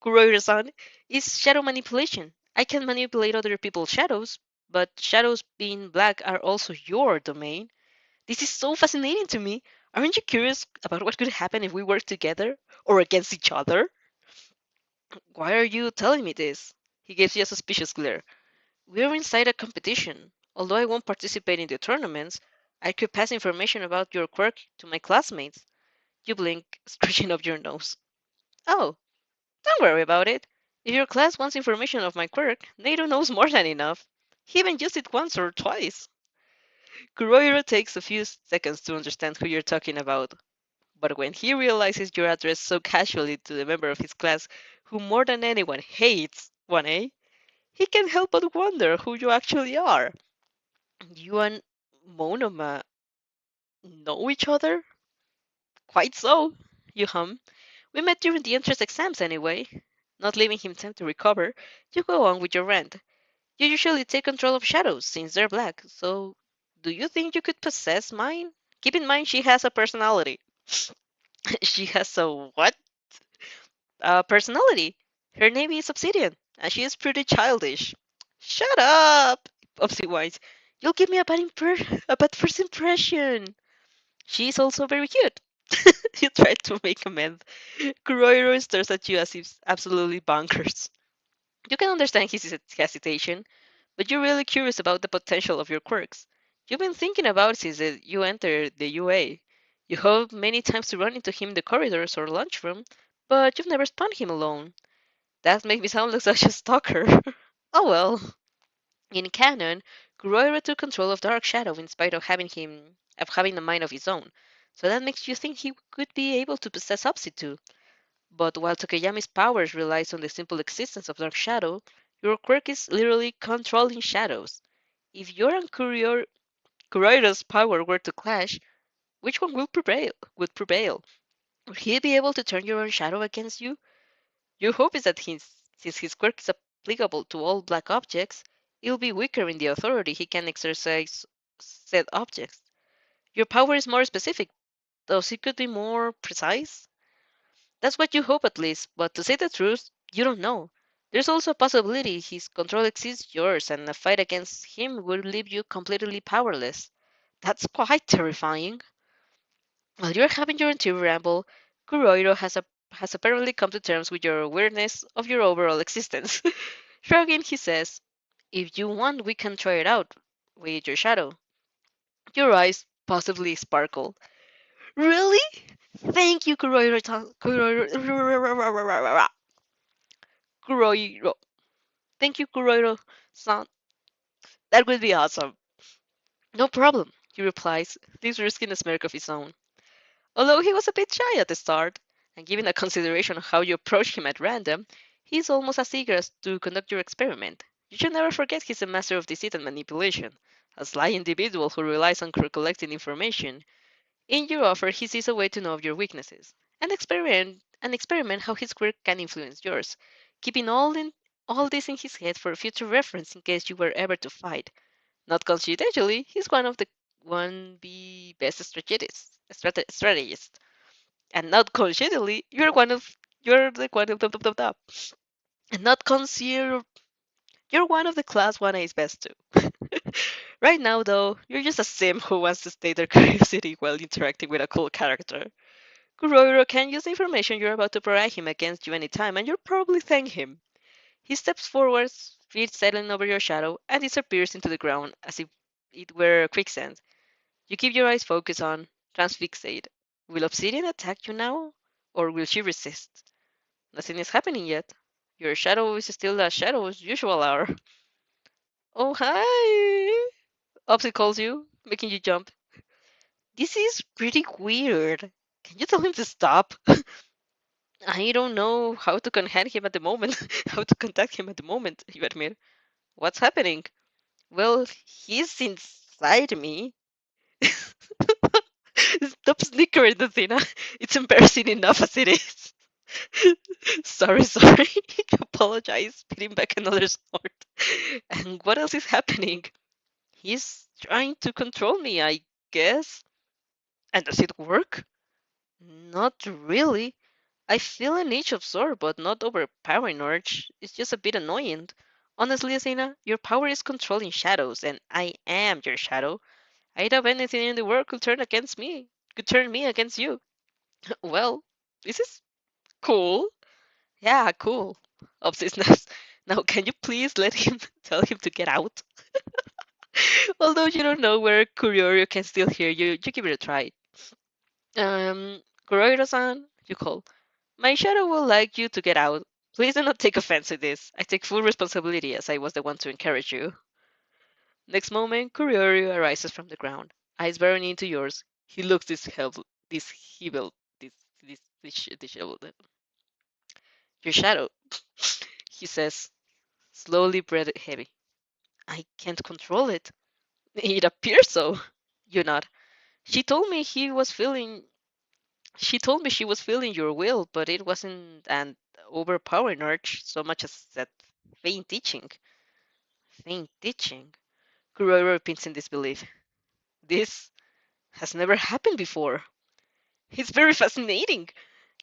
Speaker 3: Kuroiro-san, is shadow manipulation. I can manipulate other people's shadows, but shadows being black are also your domain. This is so fascinating to me. Aren't you curious about what could happen if we work together? Or against each other? Why are you telling me this? He gives you a suspicious glare. We're inside a competition. Although I won't participate in the tournaments, I could pass information about your quirk to my classmates. You blink, scratching up your nose. Oh, don't worry about it. If your class wants information of my quirk, Nato knows more than enough. He even used it once or twice. Kurohiro takes a few seconds to understand who you're talking about, but when he realizes you're addressed so casually to the member of his class who more than anyone hates 1A, he can't help but wonder who you actually are. You and Monoma know each other? Quite so, you hum. We met during the entrance exams anyway. Not leaving him time to recover, you go on with your rant. You usually take control of shadows since they're black, so do you think you could possess mine? Keep in mind she has a personality. She has a what? A personality. Her name is Obsidian, and she is pretty childish. Shut up! Popsy whines. You'll give me a bad first impression. She's also very cute. You try to make amends. Kurohiro stares at you as if absolutely bonkers. You can understand his hesitation, but you're really curious about the potential of your quirks. You've been thinking about it since you entered the UA. You hope many times to run into him in the corridors or lunchroom, but you've never spun him alone. That makes me sound like such a stalker. Oh well. In canon, Kurohiro took control of Dark Shadow in spite of having a mind of his own. So that makes you think he could be able to possess Upsi too. But while Tokuyami's powers relies on the simple existence of Dark Shadow, your quirk is literally controlling shadows. If your and Kurohiro's power were to clash, which one will prevail? Would prevail? Would he be able to turn your own shadow against you? Your hope is that since his quirk is applicable to all black objects, he'll be weaker in the authority he can exercise said objects. Your power is more specific, though it could be more precise. That's what you hope at least, but to say the truth, you don't know. There's also a possibility his control exceeds yours and a fight against him would leave you completely powerless. That's quite terrifying. While you're having your interior ramble, Kurohiro has apparently come to terms with your awareness of your overall existence. Shrugging, he says, if you want, we can try it out with your shadow. Your eyes possibly sparkle. Really? Thank you, Kurohiro. Kurohiro. Thank you, Kurohiro-san. That would be awesome. No problem, he replies, this risking a smirk of his own. Although he was a bit shy at the start, and given a consideration of how you approach him at random, he is almost as eager as to conduct your experiment. You should never forget he's a master of deceit and manipulation, a sly individual who relies on collecting information. In your offer, he sees a way to know of your weaknesses, and experiment how his quirk can influence yours, keeping all this in his head for future reference in case you were ever to fight. Not coincidentally, he's one of the 1B best strategists. And not coincidentally, you're the one of the and not consider you're one of the class 1A's best too. Right now though, you're just a sim who wants to stay their curiosity while interacting with a cool character. Kurohiro can use the information you're about to provide him against you anytime, and you'll probably thank him. He steps forward, feet settling over your shadow, and disappears into the ground as if it were quicksand. You keep your eyes focused on transfixate. Will Obsidian attack you now? Or will she resist? Nothing is happening yet. Your shadow is still a shadow's usual hour. Oh, hi! Obsi calls you, making you jump. This is pretty weird. Can you tell him to stop? I don't know how to contact him at the moment. How to contact him at the moment, you admit. What's happening? Well, he's inside me. Stop snickering, Athena. It's embarrassing enough as it is. Sorry. Apologize, spitting back another snort. And what else is happening? He's trying to control me, I guess. And does it work? Not really. I feel an itch of sore, but not overpowering urge. It's just a bit annoying. Honestly, Athena, your power is controlling shadows, and I am your shadow. I doubt anything in the world could turn me against you. Well, this is cool. Yeah, cool. Obsessness. Now, can you please let him tell him to get out? Although you don't know where Kurohiro can still hear you, you give it a try. Kurohiro-san, you call. My shadow will like you to get out. Please do not take offense to this. I take full responsibility as I was the one to encourage you. Next moment, Kurohiro arises from the ground, eyes burrowing into yours. He looks disheveled, disheveled. Your shadow, he says, slowly breathing heavy. I can't control it. It appears so. You nod. She told me She told me she was feeling your will, but it wasn't an overpowering urge so much as that faint itching. Faint itching. Kuroiro repeats in disbelief. This has never happened before. It's very fascinating.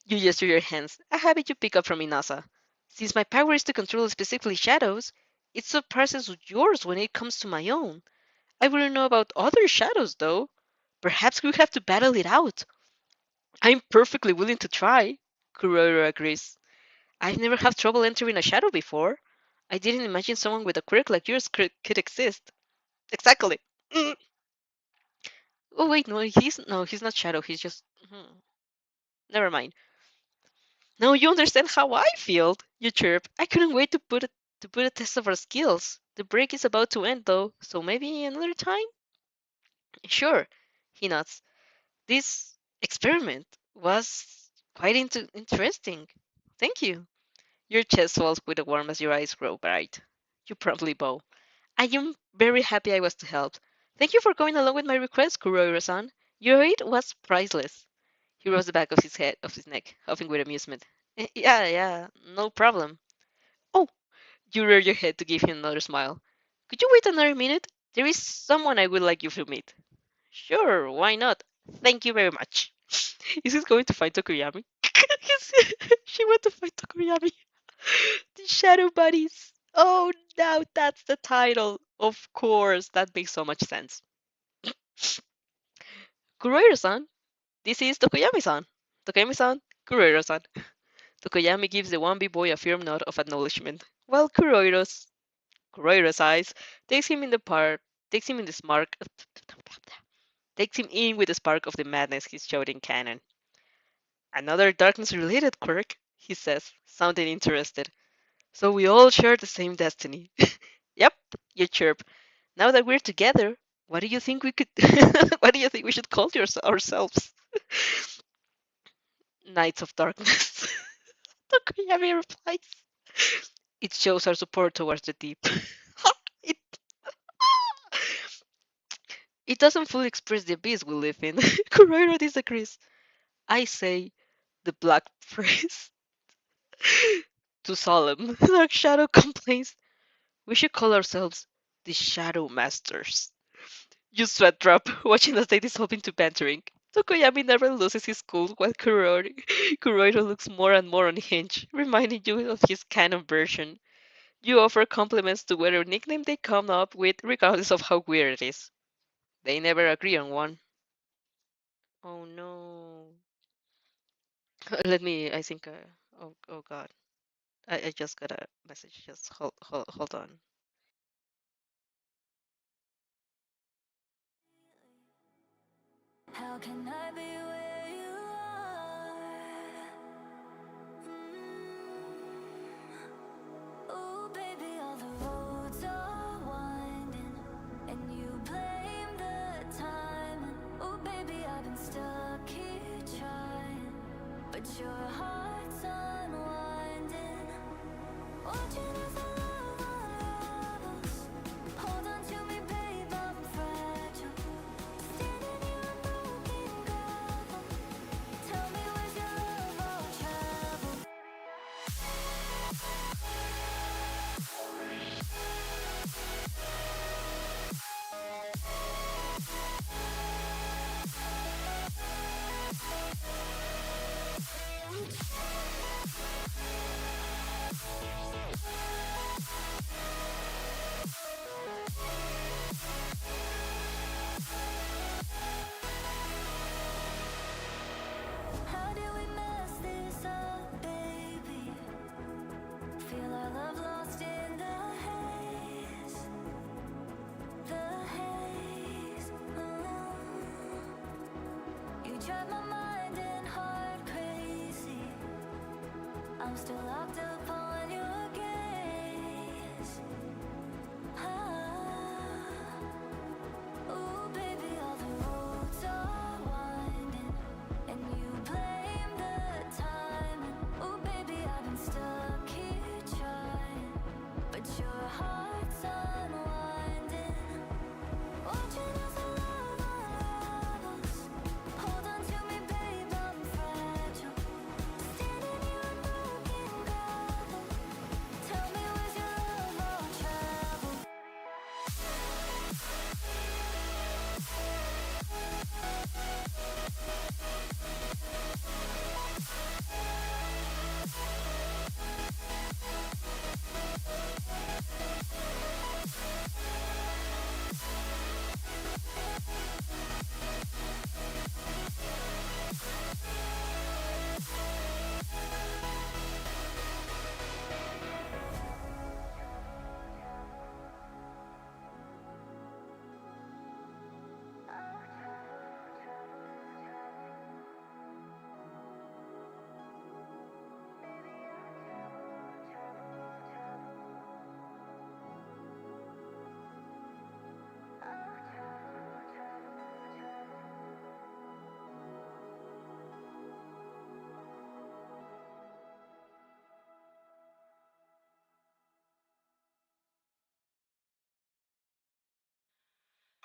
Speaker 3: You gesture your hands, a habit you pick up from Inasa. Since my power is to control specifically shadows, it surpasses yours when it comes to my own. I wouldn't know about other shadows, though. Perhaps we have to battle it out. I'm perfectly willing to try. Kuroiro agrees. I've never had trouble entering a shadow before. I didn't imagine someone with a quirk like yours could exist. Exactly. Mm. Oh wait, no, he's not shadow. He's just. Never mind. Now you understand how I feel. You chirp. I couldn't wait to put a test of our skills. The break is about to end though, so maybe another time. Sure. He nods. This experiment was quite interesting. Thank you. Your chest swells with a warmth as your eyes grow bright. You promptly bow. I am very happy I was to help. Thank you for going along with my request, Kuroiro-san. Your aid was priceless. He rubs the back of his neck, huffing with amusement. Yeah, no problem. Oh, you rear your head to give him another smile. Could you wait another minute? There is someone I would like you to meet. Sure, why not? Thank you very much. Is he going to find Tokuyami? She went to find Tokuyami. The Shadow Buddies. Oh, now that's the title. Of course, that makes so much sense. Kuroiro-san, this is Tokuyami-san. Tokuyami-san, Kuroiro-san. Tokuyami gives the 1B boy a firm nod of acknowledgement, while Kuroiro's eyes takes him in the spark takes him in with the spark of the madness he's showed in canon. Another darkness-related quirk, he says, sounding interested. So we all share the same destiny. Yep, you chirp. Now that we're together, what do you think we could what do you think we should call ourselves? Knights of Darkness. Tokuyami replies. It shows our support towards the deep. it it doesn't fully express the abyss we live in. Kuroiro disagrees. I say the black phrase. Too solemn. Dark Shadow complains. We should call ourselves the Shadow Masters. You sweat drop, watching as they dissolve into bantering. Tokoyami never loses his cool, while Kuroiro looks more and more unhinged, reminding you of his canon version. You offer compliments to whatever nickname they come up with, regardless of how weird it is. They never agree on one. Oh no. I think, oh god. I just got a message. Just hold on.
Speaker 1: How can I be where you are? Oh, baby, all the roads are winding, and you blame the time. Oh, baby, I've been stuck here trying, but your heart's unwinding. Watching as the love unravels. Hold on to me, babe, I'm fragile. Standing here on broken gravel. Tell me, where's your love all travel? How did we mess this up, baby? Feel our love lost in the haze. The haze. You drive my mind and heart crazy. I'm still locked up on your gaze. Oh, baby, all the roads are winding, and you blame the time. Oh, baby, I've been stuck here trying, but your heart's unwinding. Watching as the love unravels. Hold on to me, babe, I'm fragile.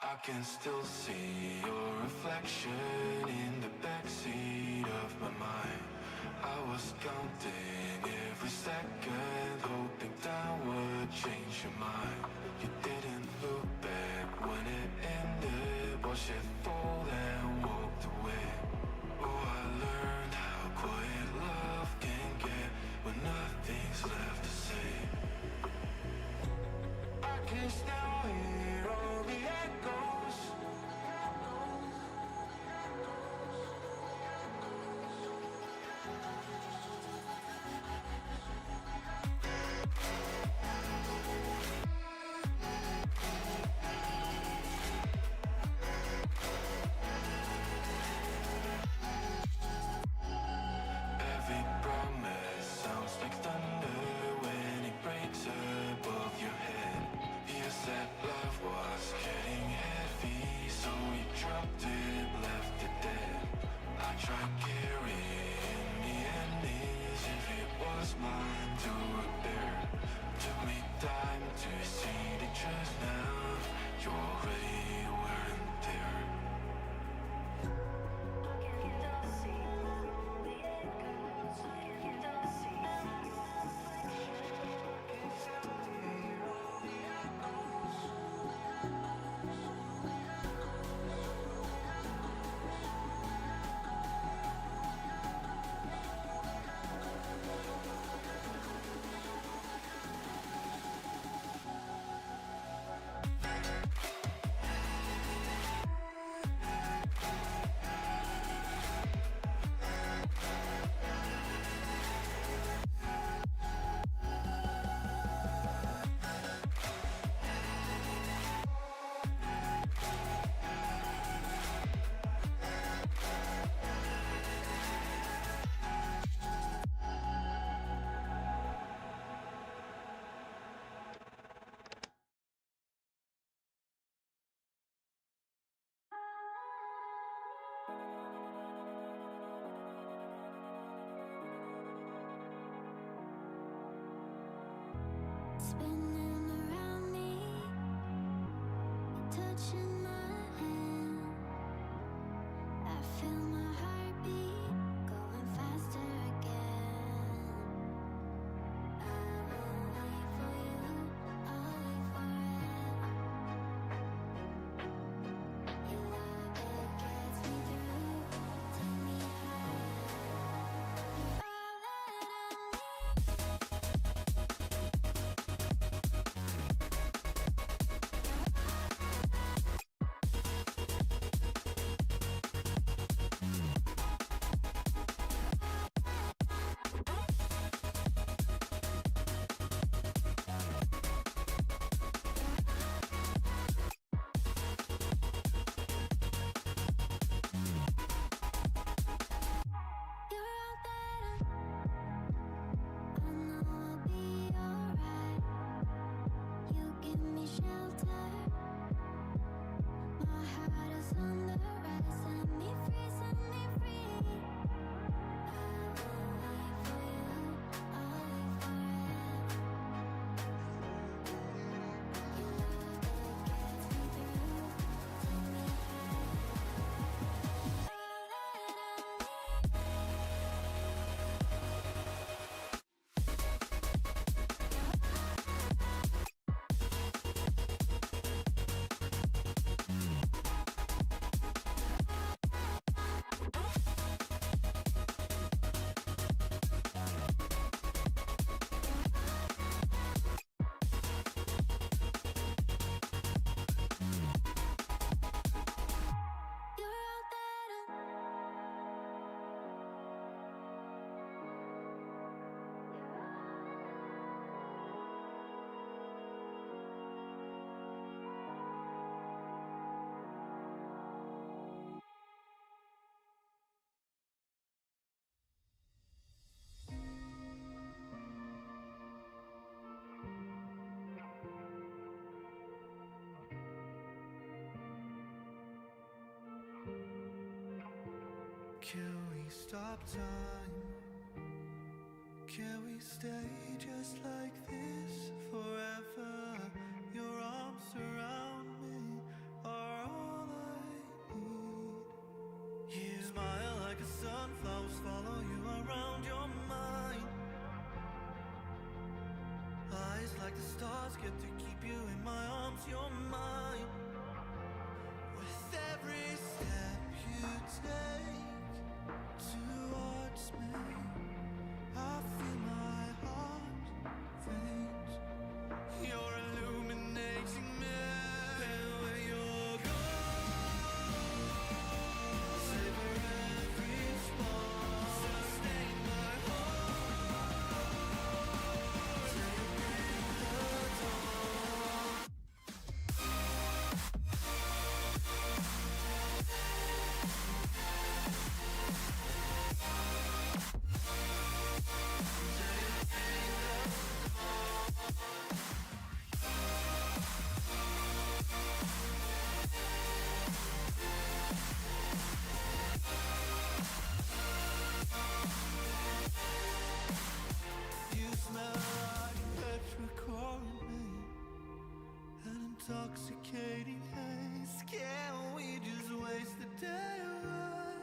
Speaker 1: I can still see your reflection in the backseat of my mind. I was counting every second, hoping time would change your mind. You didn't look back when it ended, watched it fall and walked away. Oh, I learned how quiet love can get when nothing's left to say. I can still hear all the echoes. Every promise sounds like thunder when it breaks above your head. You said love was getting heavy, so you dropped it, left it dead. I tried carrying the endings if it was mine to repair. Took me time to see the truth now. You already weren't there. Spinning around me, touching my hand. I feel my heartbeat going faster again. I will wait for you, I'll wait forever. Your love, it gets me through. Take me higher. You're all that I need. You're all that I know I'll be alright. You give me shelter. My heart is on the rise. Set me free, set me free. I will wait for you, I'll wait forever. Your love, it gets me through. Take me higher. All that I need. You're all that I
Speaker 4: Can we stop time? Can we stay just like this forever? Your arms around me, our like the stars get to keep you in my arms. You're mine. With every step you take towards me, I feel my heart faint. You're illuminating me. And when you're gone, savor every spark. Sustain my heart till you break the dawn. You smell like petrichor, an intoxicating haze. Can we just waste the day away?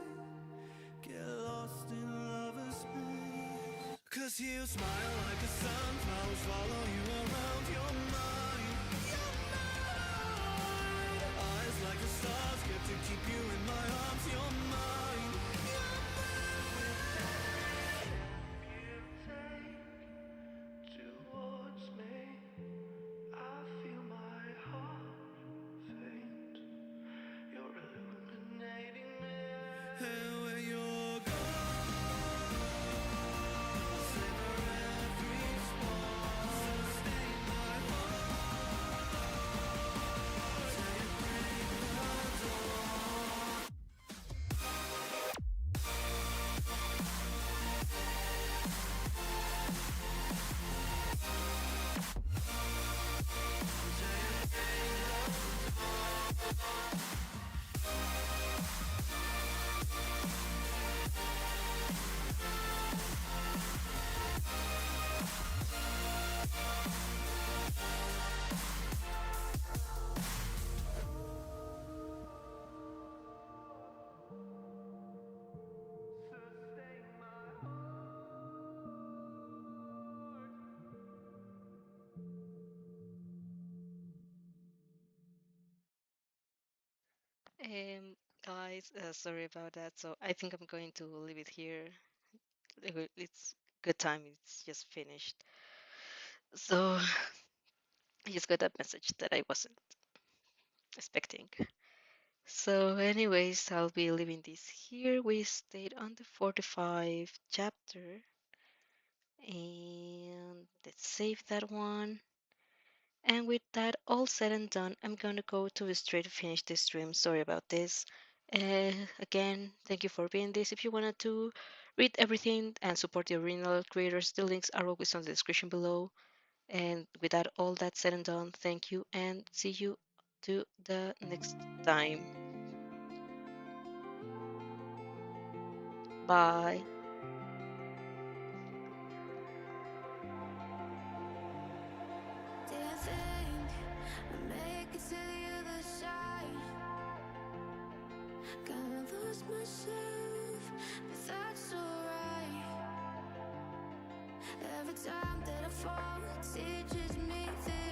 Speaker 4: Get lost in lover's space. 'Cause you smile like a sunflower, swallow you around your mind. Eyes like the stars get to keep you in my arms. You're mine. You're mine. You take towards me. I feel my heart faint. You're illuminating me. And when you're gone, savor every spark. Sustain my heart till you break the dawn.
Speaker 2: Guys, sorry about that. So I think I'm going to leave it here. It's good time. It's just finished. So I just got that message that I wasn't expecting. So, anyways, I'll be leaving this here. We stayed on the 45 chapter, and let's save that one. And with that all said and done, I'm gonna go to the straight to finish this stream. Sorry about this. Again, thank you for being this. If you wanted to read everything and support the original creators, the links are always on the description below. And with that all that said and done, thank you and see you to the next time. Bye.
Speaker 1: Did I think I'd make it to the other side? Gonna lose myself, but that's alright. Every time that I fall, it teaches me this.